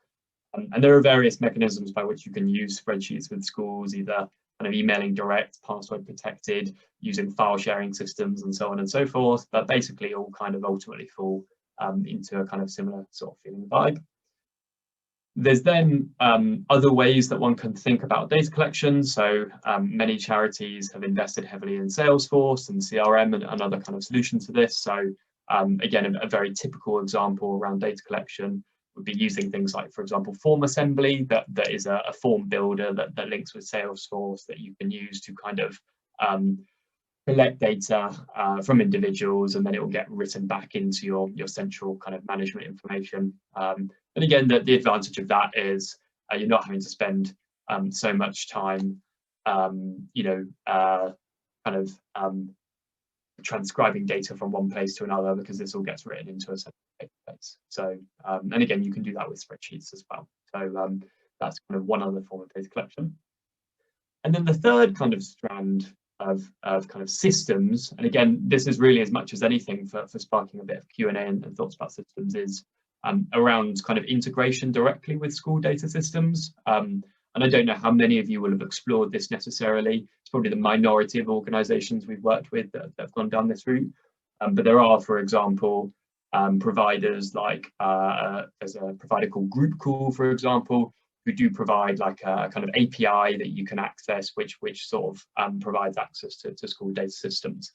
And there are various mechanisms by which you can use spreadsheets with schools, either kind of emailing direct, password protected, using file sharing systems, and so on and so forth, but basically all kind of ultimately fall into a kind of similar sort of feeling vibe. There's then other ways that one can think about data collection. So many charities have invested heavily in Salesforce and CRM and other kind of solutions to this. So again, a very typical example around data collection would be using things like, for example, form assembly, that is a form builder that links with Salesforce that you can use to kind of collect data from individuals, and then it will get written back into your central kind of management information. And again, the advantage of that is you're not having to spend so much time, you know, kind of transcribing data from one place to another, because this all gets written into a central database. So, and again, you can do that with spreadsheets as well. So that's kind of one other form of data collection. And then the third kind of strand of kind of systems, and again, this is really as much as anything for sparking a bit of Q&A and thoughts about systems, is around kind of integration directly with school data systems. And I don't know how many of you will have explored this necessarily. It's probably the minority of organizations we've worked with that have gone down this route. But there are, for example, providers like there's a provider called GroupCall, for example, who do provide like a kind of API that you can access, which sort of provides access to school data systems.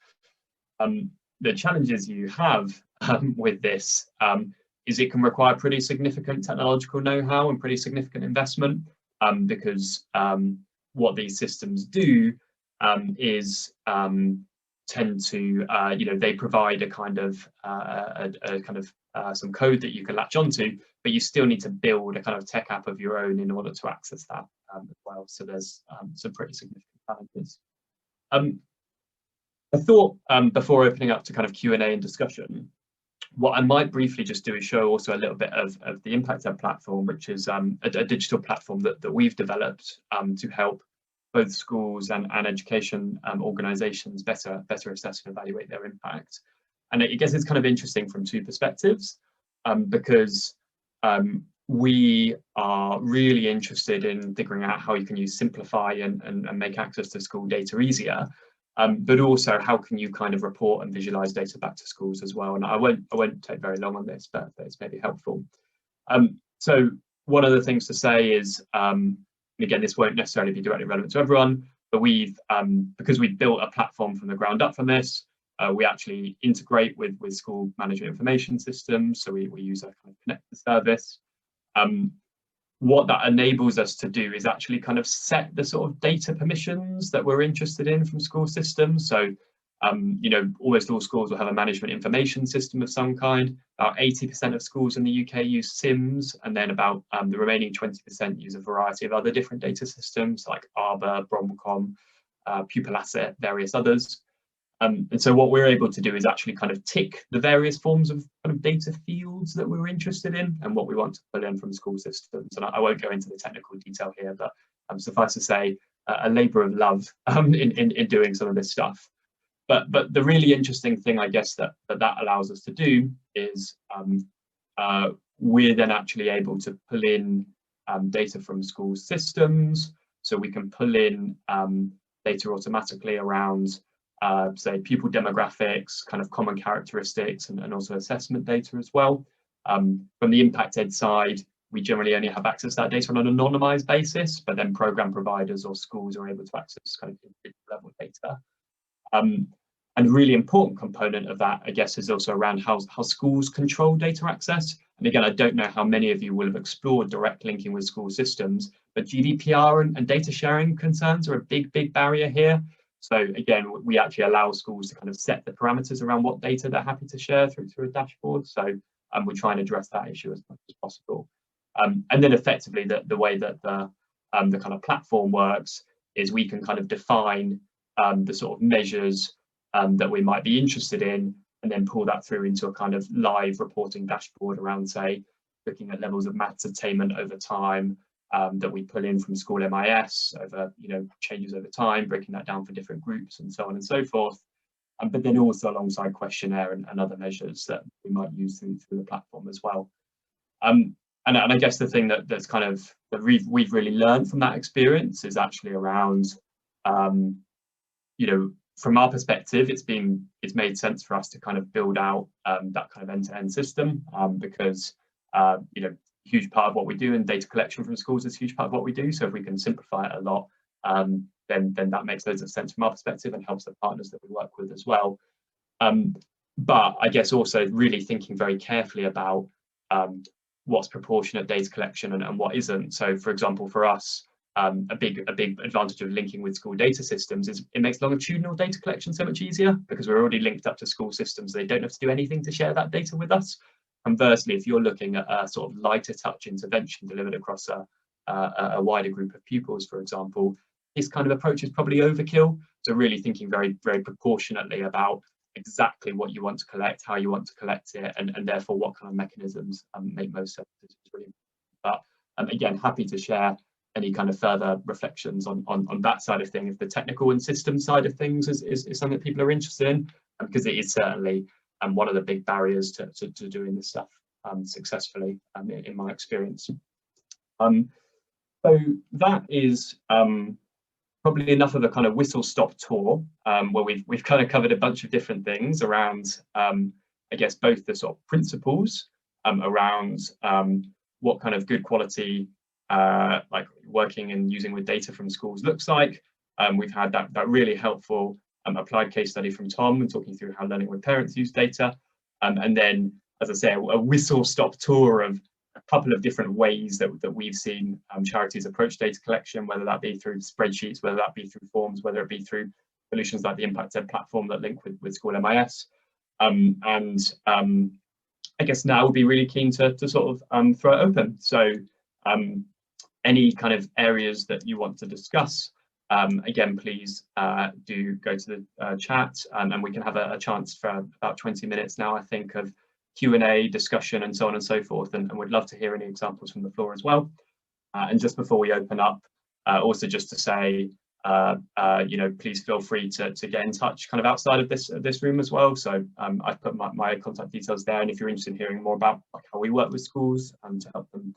The challenges you have with this is it can require pretty significant technological know-how and pretty significant investment, because what these systems do is tend to, they provide a kind of some code that you can latch onto, but you still need to build a kind of tech app of your own in order to access that as well. So there's some pretty significant challenges. I thought before opening up to kind of Q&A and discussion, what I might briefly just do is show also a little bit of the Impact Ed platform, which is a digital platform that we've developed to help both schools and education organisations better assess and evaluate their impact. And I guess it's kind of interesting from two perspectives, because we are really interested in figuring out how you can use Simplify and make access to school data easier. But also how can you kind of report and visualize data back to schools as well. And I won't take very long on this, but it's maybe helpful. So one of the things to say is, again, this won't necessarily be directly relevant to everyone, but because we've built a platform from the ground up from this, we actually integrate with school management information systems. So we use a kind of connected service. What that enables us to do is actually kind of set the sort of data permissions that we're interested in from school systems. So, almost all schools will have a management information system of some kind. About 80% of schools in the UK use SIMS, and then about the remaining 20% use a variety of other different data systems like Arbor, Bromcom, Pupil Asset, various others. And so what we're able to do is actually kind of tick the various forms of kind of data fields that we're interested in and what we want to pull in from school systems. And I won't go into the technical detail here, but suffice to say, a labour of love in doing some of this stuff. But the really interesting thing, I guess, that allows us to do is we're then actually able to pull in data from school systems. So we can pull in data automatically around say pupil demographics, kind of common characteristics, and also assessment data as well. From the Impact Ed side, we generally only have access to that data on an anonymised basis, but then program providers or schools are able to access kind of individual level data. And a really important component of that, I guess, is also around how schools control data access. And again, I don't know how many of you will have explored direct linking with school systems, but GDPR and data sharing concerns are a big barrier here. So again, we actually allow schools to kind of set the parameters around what data they're happy to share through a dashboard. So we try and address that issue as much as possible. And then effectively the way that the kind of platform works is we can kind of define the sort of measures that we might be interested in, and then pull that through into a kind of live reporting dashboard around, say, looking at levels of maths attainment over time, that we pull in from school MIS over, changes over time, breaking that down for different groups and so on and so forth. But then also alongside questionnaire and other measures that we might use through the platform as well. And I guess the thing that's kind of that we've really learned from that experience is actually around, from our perspective, it's made sense for us to kind of build out that kind of end-to-end system, because huge part of what we do in data collection from schools is a huge part of what we do. So if we can simplify it a lot, then that makes loads of sense from our perspective and helps the partners that we work with as well. But I guess also really thinking very carefully about what's proportionate data collection and what isn't. So for example, for us, a big advantage of linking with school data systems is it makes longitudinal data collection so much easier, because we're already linked up to school systems. They don't have to do anything to share that data with us. Conversely, if you're looking at a sort of lighter touch intervention delivered across a wider group of pupils, for example, this kind of approach is probably overkill. So really thinking very proportionately about exactly what you want to collect, how you want to collect it, and therefore what kind of mechanisms make most sense is really important. But again, happy to share any kind of further reflections on that side of things. The technical and system side of things is something that people are interested in, because it is certainly one of the big barriers to doing this stuff successfully, in my experience. So that is probably enough of a kind of whistle-stop tour, where we've kind of covered a bunch of different things around, I guess, both the sort of principles around what kind of good quality like working and using with data from schools looks like. We've had that really helpful applied case study from Tom and talking through how learning with parents use data. And then, as I say, a whistle-stop tour of a couple of different ways that we've seen charities approach data collection, whether that be through spreadsheets, whether that be through forms, whether it be through solutions like the Impact Ed platform that link with School MIS. I guess now we'd be really keen to sort of throw it open. So any kind of areas that you want to discuss, again, please do go to the chat, and we can have a chance for about 20 minutes now, I think, of Q&A, discussion, and so on and so forth, and we'd love to hear any examples from the floor as well. And just before we open up, also just to say, you know, please feel free to get in touch kind of outside of this room as well. So I've put my contact details there, and if you're interested in hearing more about like how we work with schools and to help them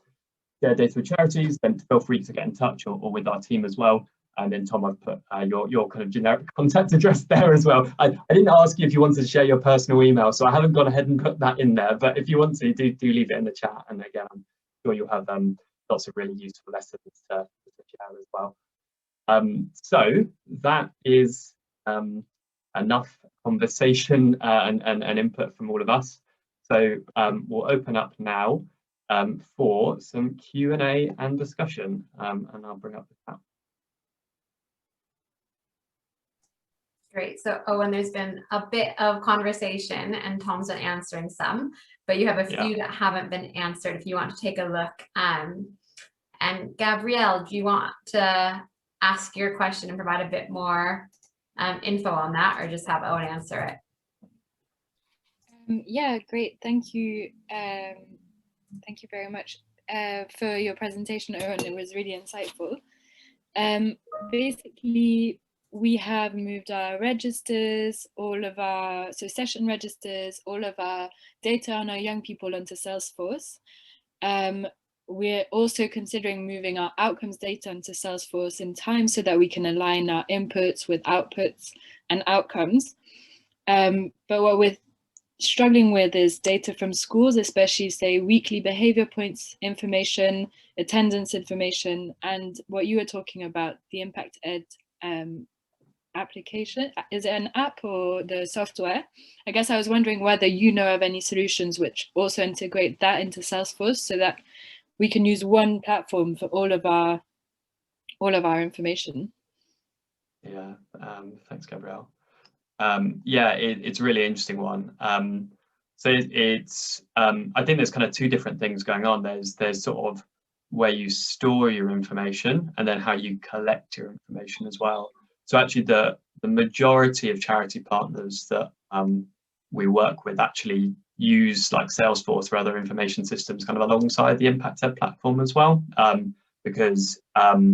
share data with charities, then feel free to get in touch or with our team as well. And then Tom, I've put your kind of generic contact address there as well. I didn't ask you if you wanted to share your personal email, so I haven't gone ahead and put that in there, but if you want to, do leave it in the chat. And again, I'm sure you'll have lots of really useful lessons to share as well. So that is enough conversation and input from all of us. So we'll open up now for some Q&A and discussion, and I'll bring up the chat. Great. So Owen, there's been a bit of conversation and Tom's been answering some, but you have a few that haven't been answered if you want to take a look. And Gabrielle, do you want to ask your question and provide a bit more info on that, or just have Owen answer it? Yeah, great. Thank you. Thank you very much for your presentation, Owen. It was really insightful. Basically, we have moved our registers, session registers, all of our data on our young people onto Salesforce. We're also considering moving our outcomes data into Salesforce in time so that we can align our inputs with outputs and outcomes. But what we're struggling with is data from schools, especially say weekly behavior points information, attendance information, and what you were talking about, the Impact Ed application. Is it an app or the software? I guess I was wondering whether you know of any solutions which also integrate that into Salesforce so that we can use one platform for all of our information. Yeah, thanks, Gabrielle. Yeah, it's a really interesting one. So it's I think there's kind of two different things going on. There's sort of where you store your information and then how you collect your information as well. So actually the majority of charity partners that we work with actually use like Salesforce or other information systems kind of alongside the Impact Ed platform as well, because there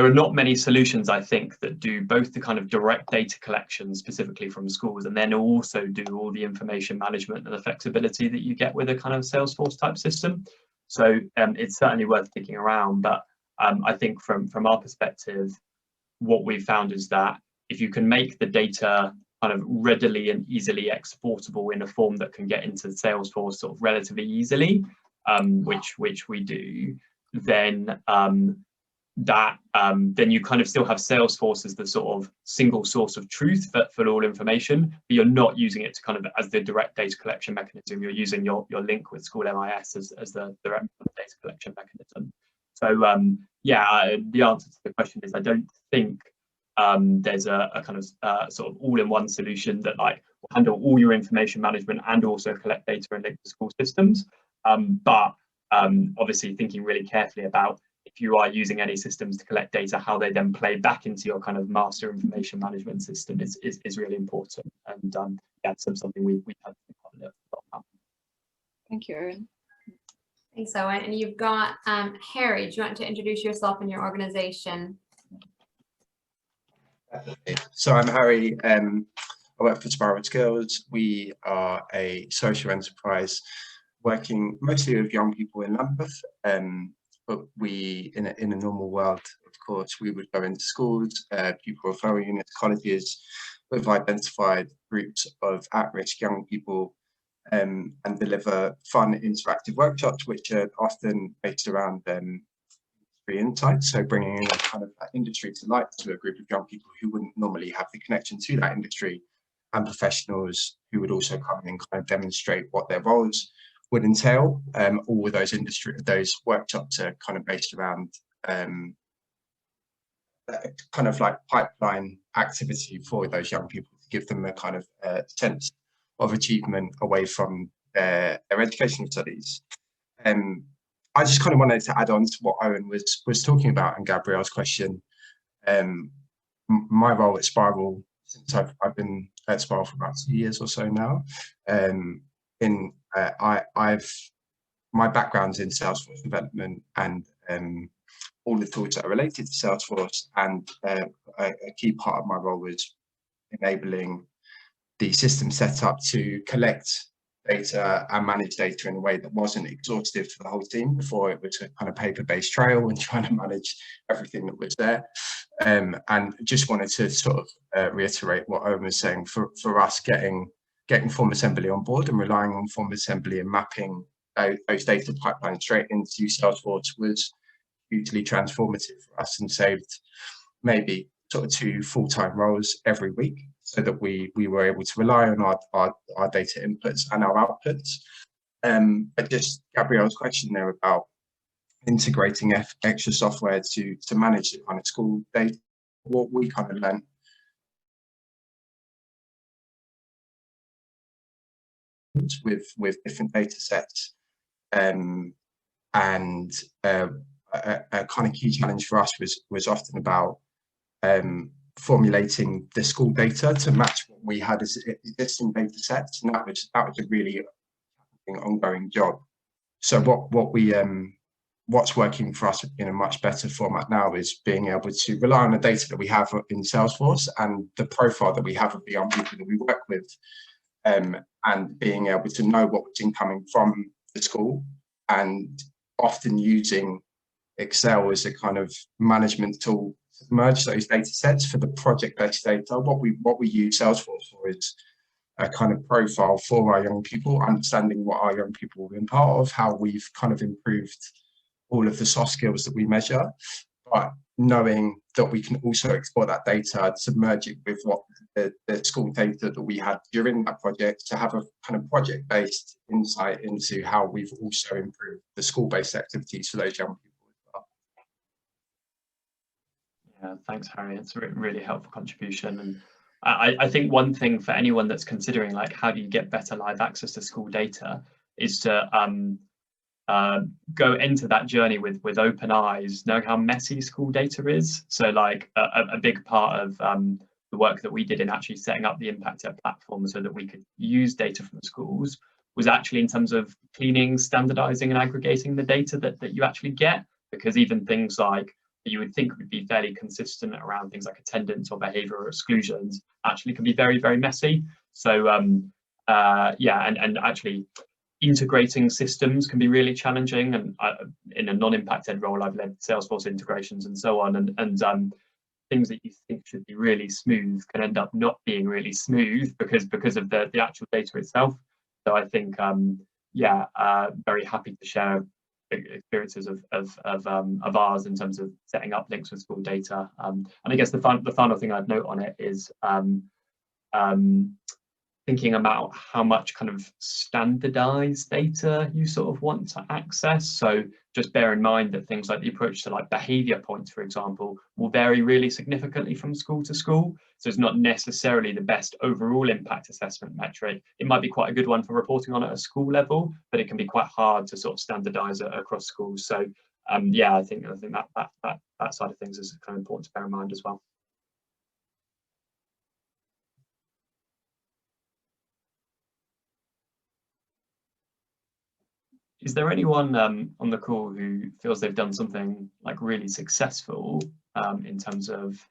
are not many solutions, I think, that do both the kind of direct data collection specifically from schools and then also do all the information management and the flexibility that you get with a kind of Salesforce type system. So it's certainly worth kicking around, but I think from our perspective, what we've found is that if you can make the data kind of readily and easily exportable in a form that can get into Salesforce sort of relatively easily, which we do, then then you kind of still have Salesforce as the sort of single source of truth for all information, but you're not using it to kind of as the direct data collection mechanism. You're using your link with School MIS as the direct data collection mechanism. So yeah, the answer to the question is I don't think there's a kind of sort of all-in-one solution that like will handle all your information management and also collect data and link to school systems. But obviously thinking really carefully about if you are using any systems to collect data, how they then play back into your kind of master information management system is really important. And yeah, so something we've had to think quite a lot about. Thank you, Erin. Thanks, Owen. And you've got Harry. Do you want to introduce yourself and your organization? So I'm Harry. I work for Tomorrow Skills. We are a social enterprise working mostly with young people in Lambeth. But we, in a normal world, of course, we would go into schools, pupil referral units, colleges. We've identified groups of at-risk young people and deliver fun interactive workshops, which are often based around industry insights. So bringing in a kind of industry to light to a group of young people who wouldn't normally have the connection to that industry, and professionals who would also come in and kind of demonstrate what their roles would entail. All of those workshops are kind of based around kind of like pipeline activity for those young people to give them a kind of sense of achievement away from their educational studies. I just kind of wanted to add on to what Owen was talking about and Gabrielle's question. My role at Spiral, since I've been at Spiral for about 2 years or so now, my background's in Salesforce development and all the tools that are related to Salesforce, and a key part of my role was enabling the system set up to collect data and manage data in a way that wasn't exhaustive for the whole team. Before, it was a kind of paper-based trail and trying to manage everything that was there. And just wanted to sort of reiterate what Owen was saying. For us, getting Form Assembly on board and relying on Form Assembly and mapping those data pipelines straight into Salesforce was hugely transformative for us, and saved maybe sort of 2 full-time roles every week, so that we were able to rely on our data inputs and our outputs. But just Gabrielle's question there about integrating extra software to manage the kind of school data, what we kind of learned with different data sets, and a kind of key challenge for us was often about formulating the school data to match what we had as existing data sets, and that was a really ongoing job. So what's working for us in a much better format now is being able to rely on the data that we have in Salesforce and the profile that we have of the young people that we work with, and being able to know what was incoming from the school, and often using Excel as a kind of management tool to merge those data sets for the project-based data. What we use Salesforce for is a kind of profile for our young people, understanding what our young people have been part of, how we've kind of improved all of the soft skills that we measure, but knowing that we can also export that data to merge it with what the school data that we had during that project, to have a kind of project-based insight into how we've also improved the school-based activities for those young people. Yeah, thanks, Harry. It's a really helpful contribution. And I think one thing for anyone that's considering, like, how do you get better live access to school data, is to go into that journey with open eyes, knowing how messy school data is. So like a big part of the work that we did in actually setting up the Impact Ed platform so that we could use data from schools was actually in terms of cleaning, standardizing and aggregating the data that you actually get, because even things like you would think would be fairly consistent around things like attendance or behavior or exclusions actually can be very, very messy. So yeah, and actually integrating systems can be really challenging. And in a non-impact ed role, I've led Salesforce integrations and so on, and things that you think should be really smooth can end up not being really smooth because of the actual data itself. So I think yeah, very happy to share experiences of ours in terms of setting up links with school data. And I guess the final thing I'd note on it is thinking about how much kind of standardized data you sort of want to access. So just bear in mind that things like the approach to like behavior points, for example, will vary really significantly from school to school. So it's not necessarily the best overall impact assessment metric. It might be quite a good one for reporting on at a school level, but it can be quite hard to sort of standardize it across schools. So yeah, I think that side of things is kind of important to bear in mind as well. Is there anyone on the call who feels they've done something like really successful in terms of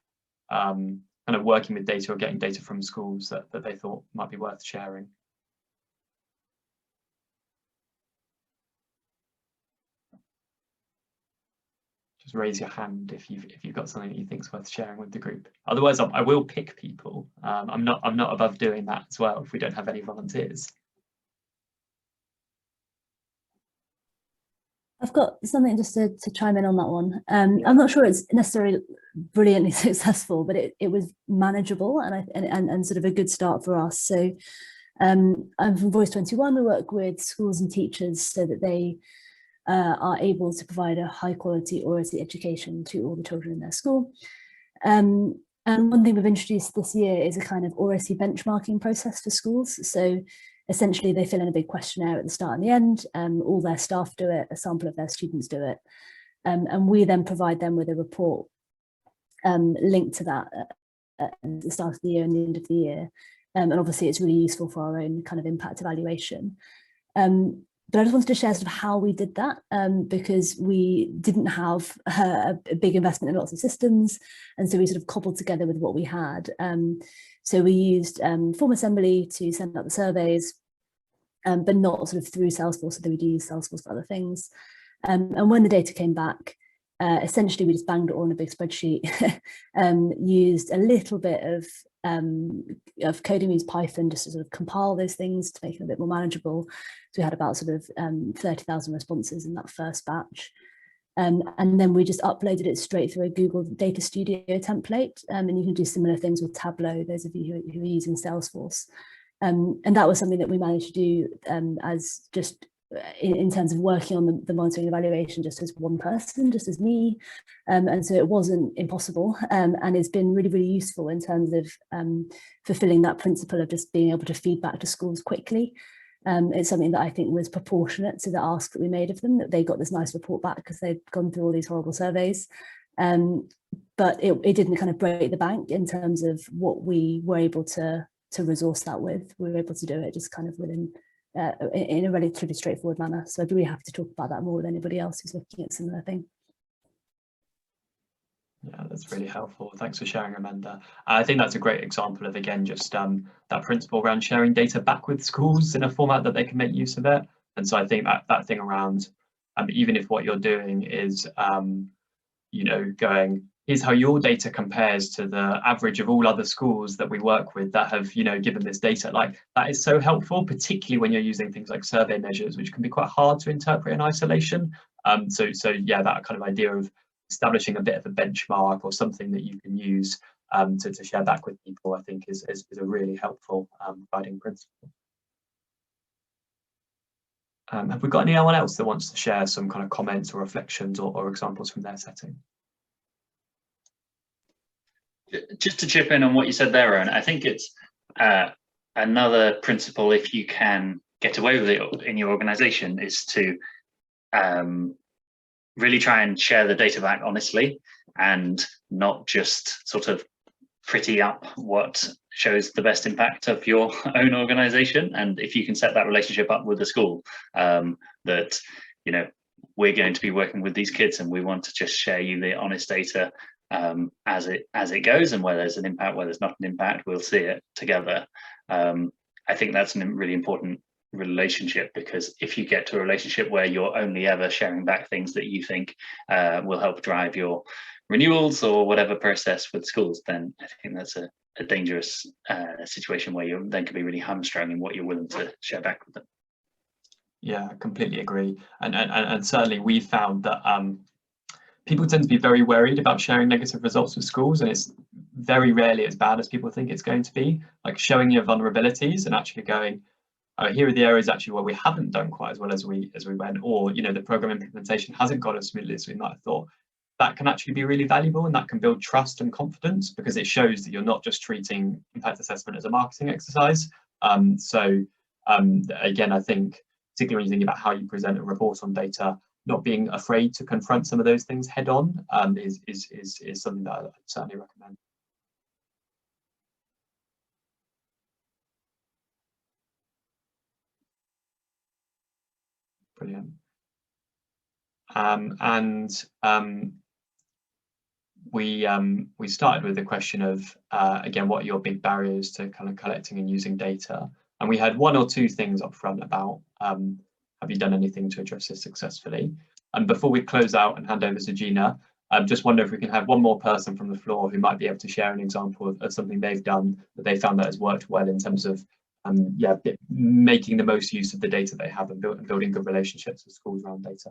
kind of working with data or getting data from schools that they thought might be worth sharing? Just raise your hand if you've got something that you think's worth sharing with the group. Otherwise, I will pick people. I'm not above doing that as well if we don't have any volunteers. I've got something just to chime in on that one. I'm not sure it's necessarily brilliantly successful, but it was manageable and sort of a good start for us. So I'm from Voice 21. We work with schools and teachers so that they are able to provide a high quality oracy education to all the children in their school. And one thing we've introduced this year is a kind of oracy benchmarking process for schools. So essentially they fill in a big questionnaire at the start and the end, all their staff do it, a sample of their students do it. And we then provide them with a report linked to that at the start of the year and the end of the year. And obviously it's really useful for our own kind of impact evaluation. But I just wanted to share sort of how we did that, because we didn't have a big investment in lots of systems. And so we sort of cobbled together with what we had. So we used Form Assembly to send out the surveys, but not sort of through Salesforce, so that we do use Salesforce for other things. And when the data came back, essentially we just banged it all in a big spreadsheet, used a little bit of coding, used Python just to sort of compile those things to make it a bit more manageable. So we had about sort of 30,000 responses in that first batch. And then we just uploaded it straight through a Google Data Studio template. And you can do similar things with Tableau, those of you who are using Salesforce. And that was something that we managed to do as just in terms of working on the monitoring evaluation just as one person, just as me. And so it wasn't impossible, and it's been really, really useful in terms of fulfilling that principle of just being able to feed back to schools quickly. It's something that I think was proportionate to the ask that we made of them, that they got this nice report back because they'd gone through all these horrible surveys. But it didn't kind of break the bank in terms of what we were able to resource that with. We were able to do it just kind of within in a relatively straightforward manner. So I'd really happy to talk about that more with anybody else who's looking at a similar thing. Yeah, that's really helpful. Thanks for sharing, Amanda. I think that's a great example of, again, just that principle around sharing data back with schools in a format that they can make use of it. And so I think that thing around, even if what you're doing is, going, here's how your data compares to the average of all other schools that we work with that have, given this data, like that is so helpful, particularly when you're using things like survey measures, which can be quite hard to interpret in isolation. So yeah, that kind of idea of establishing a bit of a benchmark or something that you can use to share back with people, I think is a really helpful guiding principle. Have we got anyone else that wants to share some kind of comments or reflections or examples from their setting? Just to chip in on what you said there, Owen, I think it's another principle, if you can get away with it in your organization, is to really try and share the data back honestly and not just sort of pretty up what shows the best impact of your own organization. And if you can set that relationship up with the school, that, we're going to be working with these kids and we want to just share you the honest data as it goes, and where there's an impact, where there's not an impact, we'll see it together. I think that's a really important relationship, because if you get to a relationship where you're only ever sharing back things that you think will help drive your renewals or whatever process with schools, then I think that's a dangerous situation where you then can be really hamstrung in what you're willing to share back with them. Yeah, I completely agree. And certainly we found that people tend to be very worried about sharing negative results with schools, and it's very rarely as bad as people think it's going to be. Like showing your vulnerabilities and actually going, oh, here are the areas actually where we haven't done quite as well as we went, or the program implementation hasn't gone as smoothly as we might have thought. That can actually be really valuable, and that can build trust and confidence, because it shows that you're not just treating impact assessment as a marketing exercise. Again, I think particularly when you think about how you present a report on data, not being afraid to confront some of those things head on is something that I certainly recommend. Brilliant. We started with the question of again, what are your big barriers to kind of collecting and using data? And we had one or two things up front about have you done anything to address this successfully? And before we close out and hand over to Gina, just wonder if we can have one more person from the floor who might be able to share an example of something they've done that they found that has worked well in terms of making the most use of the data they have and building good relationships with schools around data.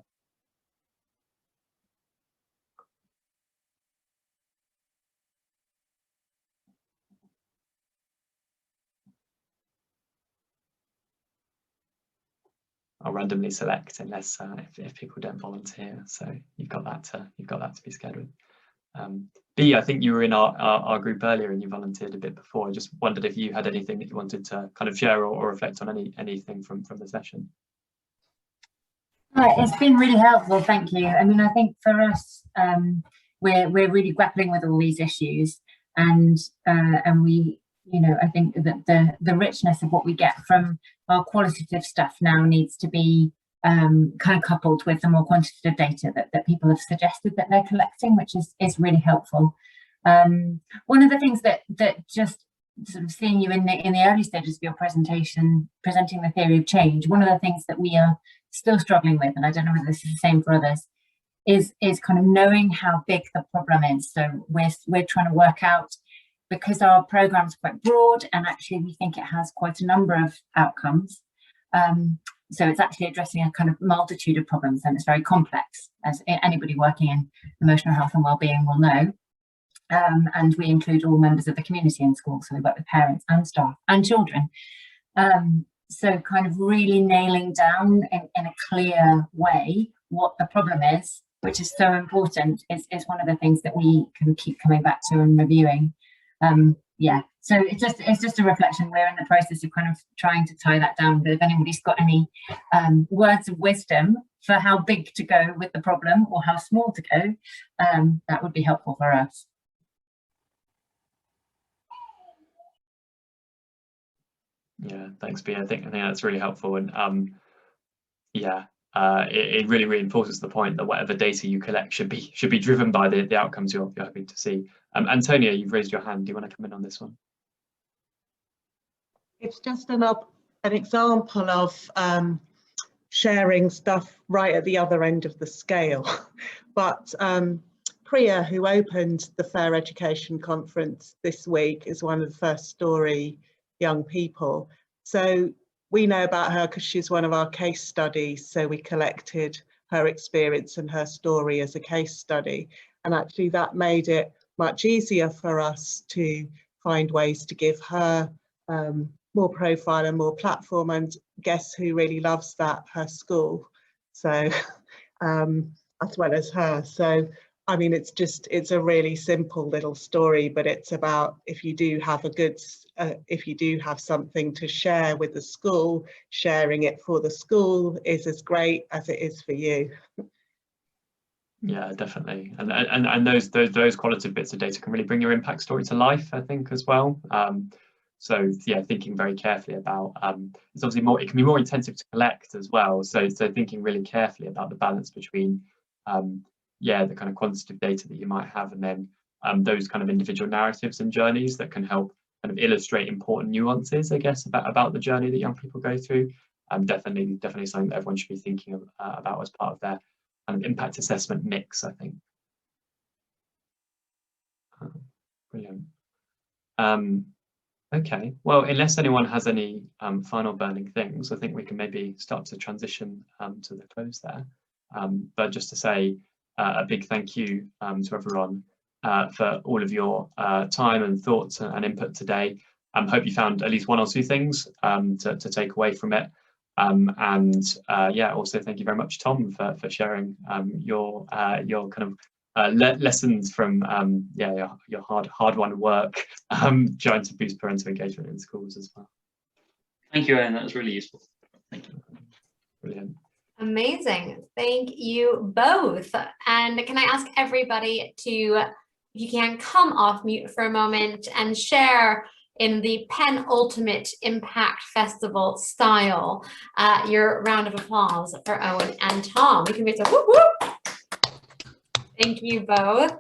randomly select unless if people don't volunteer. So you've got that to be scared with. B, I think you were in our group earlier and you volunteered a bit before. I just wondered if you had anything that you wanted to kind of share or reflect on anything from the session. It's been really helpful, thank you. I mean, I think for us, we're really grappling with all these issues, and we, you know, I think that the richness of what we get from our qualitative stuff now needs to be kind of coupled with the more quantitative data that people have suggested that they're collecting, which is really helpful. One of the things that just sort of seeing you in the early stages of your presentation, presenting the theory of change, one of the things that we are still struggling with, and I don't know whether this is the same for others, is kind of knowing how big the problem is. So we're trying to work out, because our program's quite broad and actually we think it has quite a number of outcomes. So it's actually addressing a kind of multitude of problems, and it's very complex, as anybody working in emotional health and wellbeing will know. And we include all members of the community in school, so we work with parents and staff and children. So kind of really nailing down in a clear way what the problem is, which is so important, is one of the things that we can keep coming back to and reviewing. Yeah, so it's just a reflection. We're in the process of kind of trying to tie that down, but if anybody's got any words of wisdom for how big to go with the problem or how small to go, that would be helpful for us. Yeah, thanks, B. I think that's really helpful, and yeah, it really reinforces the point that whatever data you collect should be driven by the outcomes you're hoping to see. Antonia, you've raised your hand. Do you want to come in on this one? It's just an example of sharing stuff right at the other end of the scale. But Priya, who opened the Fair Education Conference this week, is one of the first story young people. So we know about her because she's one of our case studies. So we collected her experience and her story as a case study. And actually that made it much easier for us to find ways to give her more profile and more platform. And guess who really loves that? Her school. So as well as her. So I mean, it's a really simple little story, but it's about if you do have something to share with the school, sharing it for the school is as great as it is for you. Yeah, definitely, and those qualitative bits of data can really bring your impact story to life, I think, as well. So yeah, thinking very carefully about it's obviously more, it can be more intensive to collect as well. So thinking really carefully about the balance between yeah, the kind of quantitative data that you might have, and then those kind of individual narratives and journeys that can help kind of illustrate important nuances, I guess, about the journey that young people go through. Definitely something that everyone should be thinking about as part of their kind of impact assessment mix, I think. Brilliant. Okay, well, unless anyone has any final burning things, I think we can maybe start to transition to the close there. But just to say a big thank you to everyone for all of your time and thoughts and input today. Hope you found at least one or two things to take away from it. Yeah, also thank you very much, Tom, for sharing your kind of lessons from yeah, your hard-won work trying to boost parental engagement in schools as well. Thank you, Owen. That was really useful. Thank you. Brilliant. Amazing. Thank you both. And can I ask everybody to, if you can, come off mute for a moment and share in the penultimate Impact Festival style your round of applause for Owen and Tom. We can make a whoop whoop. Thank you both.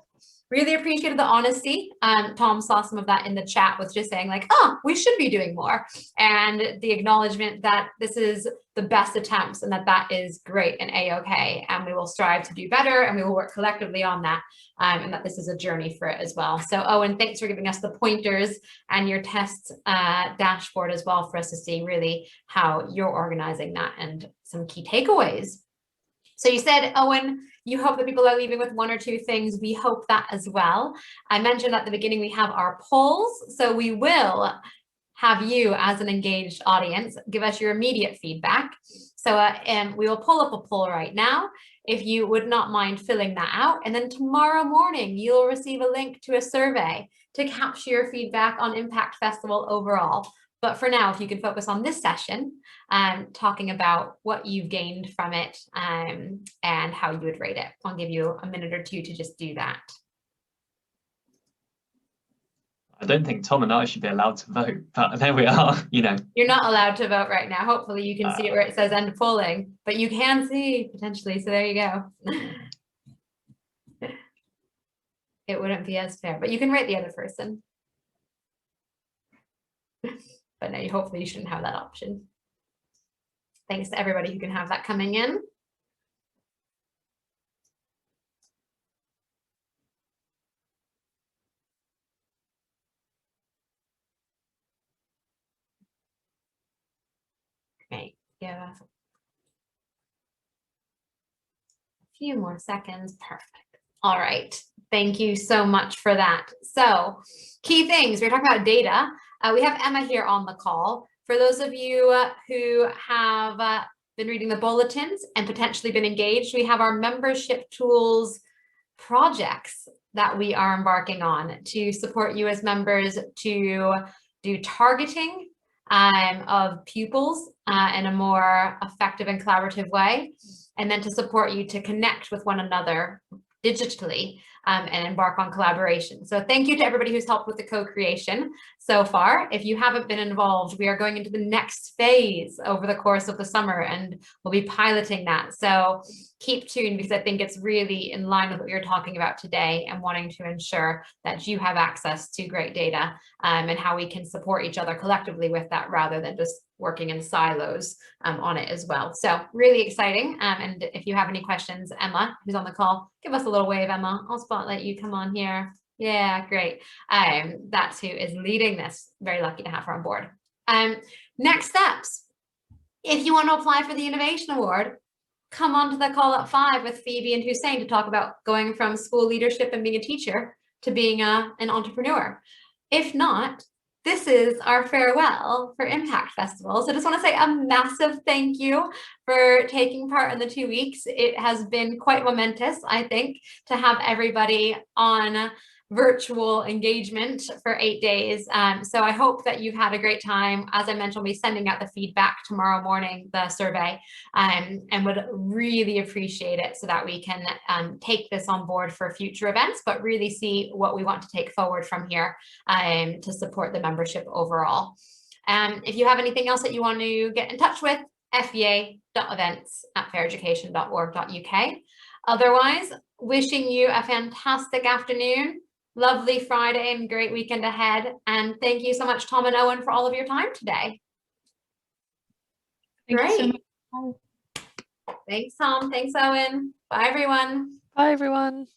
Really appreciated the honesty. Tom saw some of that in the chat with just saying like, oh, we should be doing more. And the acknowledgement that this is the best attempts and that is great and a-okay. And we will strive to do better and we will work collectively on that. And that this is a journey for it as well. So Owen, thanks for giving us the pointers and your test dashboard as well for us to see really how you're organizing that and some key takeaways. So you said, Owen, you hope that people are leaving with one or two things. We hope that as well. I mentioned at the beginning, we have our polls. So we will have you as an engaged audience give us your immediate feedback. So we will pull up a poll right now, if you would not mind filling that out. And then tomorrow morning, you'll receive a link to a survey to capture your feedback on Impact Festival overall. But for now, if you can focus on this session, talking about what you've gained from it and how you would rate it. I'll give you a minute or two to just do that. I don't think Tom and I should be allowed to vote, but there we are, you know. You're not allowed to vote right now. Hopefully you can see it where it says end polling, but you can see potentially, so there you go. It wouldn't be as fair, but you can rate the other person. But no, hopefully you shouldn't have that option. Thanks to everybody who can have that coming in. Great, give us a few more seconds. Perfect. All right, thank you so much for that. So key things, we're talking about data. We have Emma here on the call. For those of you who have been reading the bulletins and potentially been engaged, we have our membership tools projects that we are embarking on to support you as members to do targeting of pupils in a more effective and collaborative way, and then to support you to connect with one another digitally and embark on collaboration. So thank you to everybody who's helped with the co-creation so far. If you haven't been involved, we are going into the next phase over the course of the summer, and we'll be piloting that. So keep tuned, because I think it's really in line with what you're talking about today and wanting to ensure that you have access to great data and how we can support each other collectively with that, rather than just working in silos on it as well. So really exciting. And if you have any questions, Emma, who's on the call, give us a little wave, Emma. I'll spotlight you. Come on here. Yeah, great. That's who is leading this. Very lucky to have her on board. Next steps. If you want to apply for the Innovation Award, come on to the call at 5 with Phoebe and Hussein to talk about going from school leadership and being a teacher to being an entrepreneur. If not, this is our farewell for Impact Festival. So I just want to say a massive thank you for taking part in the 2 weeks. It has been quite momentous, I think, to have everybody on virtual engagement for 8 days. So I hope that you've had a great time. As I mentioned, we'll be sending out the feedback tomorrow morning, the survey, and would really appreciate it so that we can take this on board for future events, but really see what we want to take forward from here to support the membership overall. If you have anything else that you want to get in touch with, fea.events@faireducation.org.uk. Otherwise, wishing you a fantastic afternoon, lovely Friday, and great weekend ahead. And thank you so much, Tom and Owen, for all of your time today. Thank Great. you so much. Thanks, Tom. Thanks, Owen. Bye, everyone. Bye, everyone.